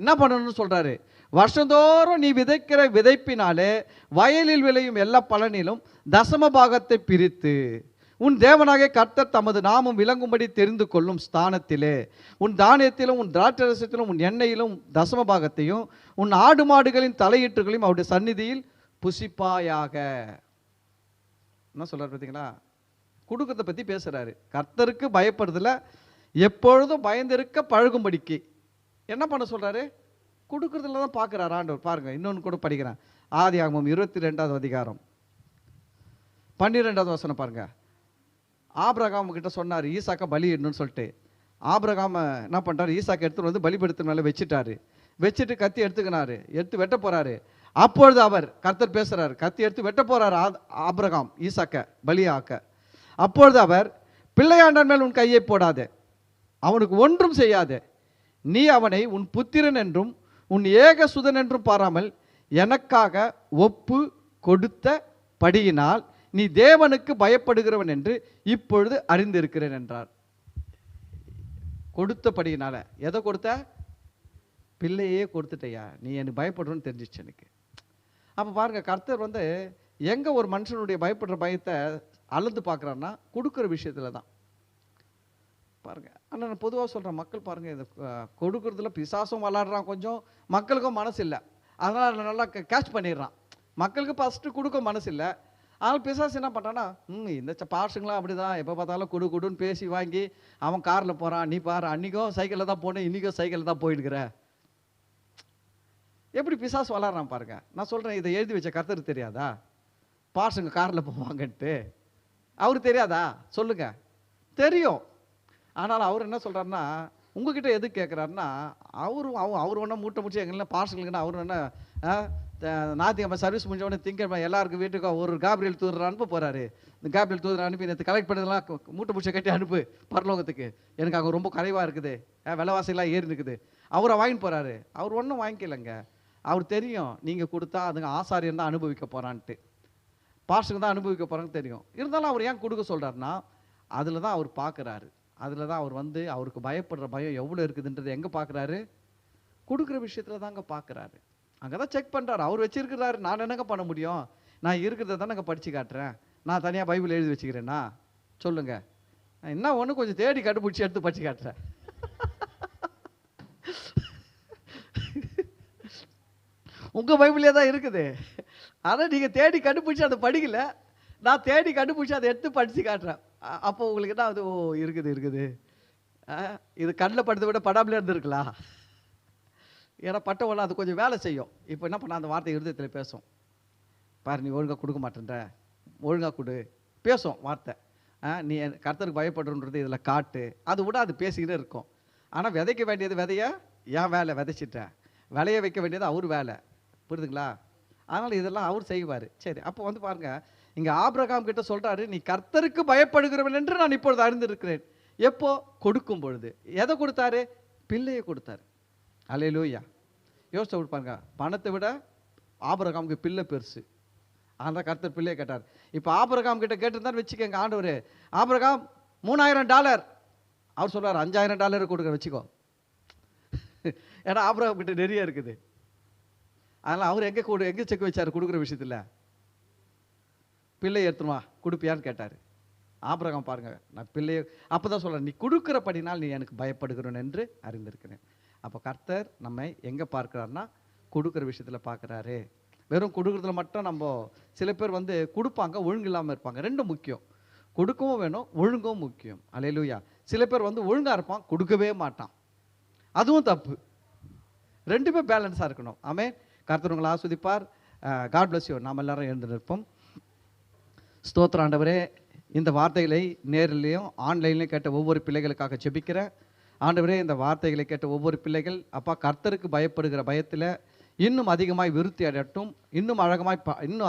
என்ன பண்ணணும்னு சொல்றாரு. வருஷந்தோறும் நீ விதைக்கிற விதைப்பினாலே வயலில் விளையும் எல்லா பலனிலும் தசம பாகத்தை பிரித்து உன் தேவனாகிய கர்த்தர் தமது நாமம் விளங்கும்படி தெரிந்து கொள்ளும் ஸ்தானத்திலே உன் தானியத்திலும் உன் திராட்சரசத்திலும் உன் எண்ணெயிலும் தசம பாகத்தையும் உன் ஆடு மாடுகளின் தலையீட்டுகளையும் அவருடைய சந்நிதியில் புசிப்பாயாக. என்ன சொல்றாரு பார்த்தீங்களா? கொடுக்கறத பற்றி பேசுறாரு. கர்த்தருக்கு பயப்படுறதுல எப்பொழுதும் பயந்திருக்க பழகும்படிக்கு என்ன பண்ண சொல்றாரு? கொடுக்கறதுல தான் பார்க்குறாரு ஆண்டவர். பாருங்க, இன்னொன்று கூட படிக்கிறேன். ஆதியாகமம் 22வது அதிகாரம் 12வது வசனம் பாருங்க. ஆபிரகாம் கிட்ட சொன்னார் ஈசாக்கை பலியிடணும்னு சொல்லிட்டு. ஆபிரகாம் என்ன பண்ணுறாரு? ஈசாக்கை எடுத்துகிட்டு வந்து பலிபீடத்தின் மேலே வச்சுட்டாரு. வச்சுட்டு கத்தி எடுத்துக்கினாரு, எடுத்து வெட்ட போறாரு. அப்பொழுது அவர் கர்த்தர் பேசுறாரு, கத்தி எடுத்து வெட்ட போறாரு ஆபிரகாம் ஈசாக்கை பலியாக்க. அப்பொழுது அவர், பிள்ளையாண்டான் மேல் உன் கையை போடாதே, அவனுக்கு ஒன்றும் செய்யாதே, நீ அவனை உன் புத்திரன் என்றும் உன் ஏக சுதன் என்றும் பாராமல் எனக்காக ஒப்பு கொடுத்த படியினால் நீ தேவனுக்கு பயப்படுகிறவன் என்று இப்பொழுது அறிந்திருக்கிறேன் என்றார். கொடுத்தபடியினால எதை கொடுத்த? பிள்ளையே கொடுத்துட்டையா, நீ எனக்கு பயப்படுறன்னு தெரிஞ்சிச்சு எனக்கு. அப்போ பாருங்க, கர்த்தர் வந்து எங்கே ஒரு மனுஷனுடைய பயப்படுற பயத்தை அளந்து பார்க்குறாருன்னா கொடுக்குற விஷயத்தில் தான். பாருங்க, ஆனால் நான் பொதுவாக சொல்கிறேன், மக்கள் பாருங்கள், இந்த கொடுக்குறதுல பிசாசும் விளாடுறான், கொஞ்சம் மக்களுக்கும் மனசு இல்லை, அதனால் நல்லா கேட்ச் பண்ணிடுறான். மக்களுக்கு ஃபஸ்ட்டு கொடுக்க மனசு இல்லை, ஆனால் பிசாசு என்ன பண்ணுறான்னா, இந்த பாஷங்களாம் அப்படி தான், எப்போ பார்த்தாலும் கொடுன்னு பேசி வாங்கி அவன் காரில் போகிறான், நீ பாரு அன்றைக்கும் சைக்கிளில் தான் போனேன், இன்றைக்கும் சைக்கிளில் தான் போயிடுக்கிற. எப்படி பிசாசு வளர்றான் பாருங்க. நான் சொல்கிறேன், இதை எழுதி வச்ச கர்த்தருக்கு தெரியாதா பாஷங்க காரில் போவாங்கன்ட்டு? அவருக்கு தெரியாதா? சொல்லுங்க, தெரியும். ஆனால் அவர் என்ன சொல்கிறாருன்னா, உங்ககிட்ட எது கேட்குறாருன்னா, அவர் ஒன்றா மூட்டை முடிச்சு எங்கன்னா பார்சலுக்குன்னா அவர் என்ன ஞாயிற்றுக்கிழமை சர்வீஸ் முடிஞ்சவொடனே திங்கக்கிழமை எல்லாருக்கும் வீட்டுக்கு ஒரு காப்ரியல் தூதர் அனுப்ப போகிறாரு. இந்த காப்ரியல் தூதர் அனுப்பி நேற்று கலெக்ட் பண்ணதெல்லாம் மூட்டை முடிச்சை கட்டி அனுப்பு பரலோகத்துக்கு, எனக்கு அங்கே ரொம்ப குறைவாக இருக்குது, விலைவாசியெல்லாம் ஏறி இருக்குது. அவரை வாங்கிட்டு போகிறாரு. அவர் ஒன்றும் வாங்கிக்கலைங்க. அவர் தெரியும் நீங்கள் கொடுத்தா அதுங்க ஆசாரியன் தான் அனுபவிக்க போகிறான்ட்டு, பாஸ்டருங்க தான் அனுபவிக்க போகிறான்னு தெரியும். இருந்தாலும் அவர் ஏன் கொடுக்க சொல்கிறாருன்னா, அதில் தான் அவர் பார்க்குறாரு. அதில் தான் அவர் வந்து அவருக்கு பயப்படுற பயம் எவ்வளோ இருக்குதுன்றது எங்கே பார்க்குறாரு? கொடுக்குற விஷயத்தில் தாங்க பார்க்குறாரு. அங்கே தான் செக் பண்ணுறாரு. அவர் வச்சுருக்கிறாரு, நான் என்னங்க பண்ண முடியும்? நான் இருக்கிறத தானேங்க படித்து காட்டுறேன். நான் தனியாக பைபிள் எழுதி வச்சுக்கிறேன்னா சொல்லுங்கள். என்ன ஒன்று கொஞ்சம் தேடி கண்டுபிடிச்சி எடுத்து படித்து காட்டுறேன். உங்கள் பைபிளே தான் இருக்குது, ஆனால் நீங்கள் தேடி கண்டுபிடிச்சி அதை படிக்கல, நான் தேடி கண்டுபிடிச்சி அதை எடுத்து படித்து காட்டுறேன். அப்போ உங்களுக்கு என்ன அது, ஓ இருக்குது, இது கண்ணில் படுத்த விட படாமலே இருந்துருக்கலாம். ஏன்னா பட்ட உடனே அது கொஞ்சம் வேலை செய்யும். இப்போ என்ன பண்ண, அந்த வார்த்தை இருதயத்தில் பேசும். பாரு, நீ ஒழுங்காக கொடுக்க மாட்டேன்ற, ஒழுங்காக கொடு, பேசும் வார்த்தை. நீ கர்த்தருக்கு பயப்படுறது இதில் காட்டு, அது விட அது பேசிக்கிட்டே இருக்கும். ஆனால் விதைக்க வேண்டியது விதைய ஏன் வேலை, விதைச்சிட்டேன். விளைய வைக்க வேண்டியது அவர் வேலை, புரியுதுங்களா? அதனால் இதெல்லாம் அவர் செய்வார். சரி, அப்போ வந்து பாருங்கள், இங்கே ஆபிரகாம் கிட்ட சொல்கிறாரு, நீ கர்த்தருக்கு பயப்படுகிறவன் என்று நான் இப்பொழுது அறிந்திருக்கிறேன். எப்போ? கொடுக்கும் பொழுது. எதை கொடுத்தாரு? பிள்ளையை கொடுத்தாரு. அல்லேலூயா. யோசிச்சு கொடுப்பாருங்க, பணத்தை விட ஆபிரகாமுக்கு பிள்ளை பெருசு. அந்த கர்த்தர் பிள்ளையை கேட்டார். இப்போ ஆபிரகாம் கிட்ட கேட்டிருந்தான்னு வச்சுக்கோங்க ஆண்டவர், ஆபிரகாம் $3000, அவர் சொல்றாரு $5000 கொடுக்குற வச்சுக்கோ. ஏன்னா ஆபிரகாம் கிட்ட நிறைய இருக்குது. அதனால் அவர் எங்கே செக் வச்சார் கொடுக்குற விஷயத்தில்? பிள்ளை எடுத்துமா கொடுப்பியான்னு கேட்டார். ஆபிரகாம் பாருங்க, நான் பிள்ளையை அப்போ தான் சொல்கிறேன், நீ கொடுக்குறபடினால் நீ எனக்கு பயப்படுகிறேன் என்று அறிந்திருக்கிறேன். அப்போ கர்த்தர் நம்மை எங்கே பார்க்குறாருன்னா கொடுக்குற விஷயத்தில் பார்க்குறாரு. வெறும் கொடுக்குறதுல மட்டும் நம்ம, சில பேர் வந்து கொடுப்பாங்க, ஒழுங்கு இல்லாமல் இருப்பாங்க. ரெண்டும் முக்கியம், கொடுக்கவும் வேணும், ஒழுங்கும் முக்கியம். அல்லேலூயா. சில பேர் வந்து ஒழுங்காக இருப்பான், கொடுக்கவே மாட்டான், அதுவும் தப்பு. ரெண்டுமே பேலன்ஸாக இருக்கணும். ஆமென். கர்த்தர் உங்களை ஆஸ்வதிப்பார். God bless you. நாம் எல்லாரும் எழுந்து நிற்போம். ஸ்தோத்திரம் ஆண்டவரே. இந்த வார்த்தைகளை நேரிலையும் ஆன்லைன்லையும் கேட்ட ஒவ்வொரு பிள்ளைகளுக்காக ஜெபிக்கிறேன் ஆண்டவரே. இந்த வார்த்தைகளை கேட்ட ஒவ்வொரு பிள்ளைகள் அப்பா கர்த்தருக்கு பயப்படுகிற பயத்தில் இன்னும் அதிகமாய் விருத்தி அடையட்டும், இன்னும்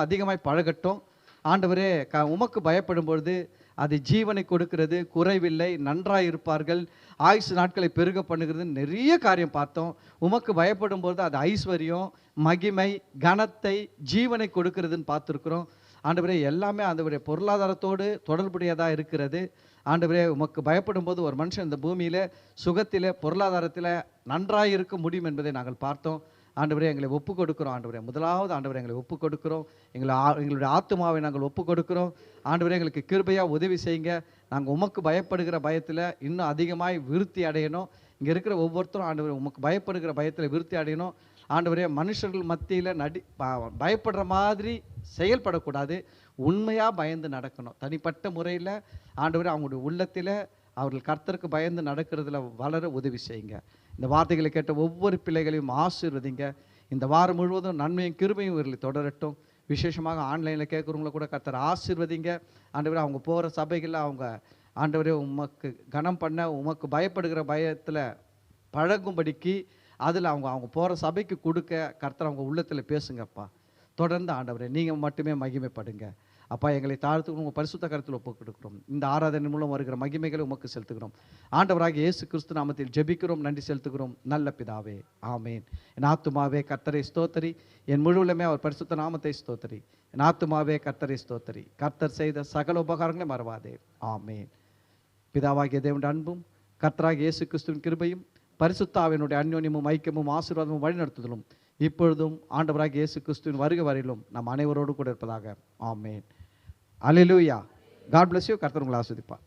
அதிகமாய் பழகட்டும் ஆண்டவரே. உமக்கு பயப்படும் பொழுது அது ஜீவனை கொடுக்கிறது, குறைவில்லை, நன்றாக இருப்பார்கள், ஆயுசு நாட்களை பெருக பண்ணுகிறது, நிறைய காரியம் பார்த்தோம். உமக்கு பயப்படும் பொழுது அது ஐஸ்வர்யம், மகிமை, கனத்தை, ஜீவனை கொடுக்கிறதுன்னு பார்த்துருக்குறோம் ஆண்டவரே. எல்லாமே ஆண்டவரே பொருளாதாரத்தோடு தொடர்புடையதாக இருக்கிறது ஆண்டவரே. உமக்கு பயப்படும் போது ஒரு மனுஷன் இந்த பூமியில் சுகத்தில் பொருளாதாரத்தில் நன்றாக இருக்க முடியும் என்பதை நாங்கள் பார்த்தோம் ஆண்டவரே. எங்களை ஒப்பு கொடுக்குறோம் ஆண்டவரே. முதலாவது ஆண்டவரே எங்களை ஒப்பு கொடுக்குறோம், எங்களுடைய ஆத்துமாவை நாங்கள் ஒப்பு கொடுக்குறோம் ஆண்டவரே. எங்களுக்கு கிருபையாக உதவி செய்யுங்க. நாங்கள் உமக்கு பயப்படுகிற பயத்தில் இன்னும் அதிகமாய் விருத்தி அடையணும். இங்கே இருக்கிற ஒவ்வொருத்தரும் ஆண்டவரே உமக்கு பயப்படுகிற பயத்தில் விருத்தி அடையணும் ஆண்டவரே. மனுஷர்கள் மத்தியில் பயப்படுற மாதிரி செயல்படக்கூடாது, உண்மையாக பயந்து நடக்கணும். தனிப்பட்ட முறையில் ஆண்டவரே அவங்களுடைய உள்ளத்தில் அவர்கள் கர்த்தருக்கு பயந்து நடக்கிறதுல வளர உதவி செய்யுங்க. இந்த வார்த்தைகளை கேட்ட ஒவ்வொரு பிள்ளைகளையும் ஆசீர்வதிங்க. இந்த வாரம் முழுவதும் நன்மையும் கிருபையும் இவர்களை தொடரட்டும். விசேஷமாக ஆன்லைனில் கேட்குறவங்கள கூட கர்த்தர் ஆசீர்வதிங்க ஆண்டவரே. அவங்க போகிற சபைகளில் அவங்க ஆண்டவரே உமக்கு கனம் பண்ண, உமக்கு பயப்படுகிற பயத்தில் பழகும்படிக்கு அதில் அவங்க போகிற சபைக்கு கொடுக்க கர்த்தர் அவங்க உள்ளத்தில் பேசுங்கப்பா. தொடர்ந்து ஆண்டவரே நீங்கள் மட்டுமே மகிமைப்படுங்க. அப்பா எங்களை தாழ்த்துக்கிறோம், உங்கள் பரிசுத்த கருத்தில் ஒப்புக் கொடுக்கிறோம். இந்த ஆராதனை மூலம் வருகிற மகிமைகளை உமக்கு செலுத்துகிறோம். ஆண்டவராகிய இயேசு கிறிஸ்து நாமத்தில் ஜெபிக்கிறோம், நன்றி செலுத்துகிறோம் நல்ல பிதாவே, ஆமேன். என் ஆத்துமாவே கர்த்தரை ஸ்தோத்தரி, என் முழுவலுமே அவர் பரிசுத்த நாமத்தை ஸ்தோத்தரி. என் ஆத்துமாவே கர்த்தரை ஸ்தோத்தரி, கர்த்தர் செய்த சகல உபகாரங்களை மறவாதே, ஆமேன். பிதாவாகிய தேவனுடைய அன்பும் கர்த்தராகிய இயேசு கிறிஸ்துவின் கிருபையும் பரிசுத்த ஆவியினுடைய அந்யோன்யமும் ஐக்கியமும் ஆசீர்வாதமும் வழிநடத்துதலும் இப்பொழுதும் ஆண்டவராகிய இயேசு கிறிஸ்துவின் வருகை வரையிலும் நம் அனைவரோடு கூட இருப்பதாக, ஆமேன். அல்லேலூயா. God bless you. கர்த்தர் உங்களை ஆசீர்வதிப்பார்.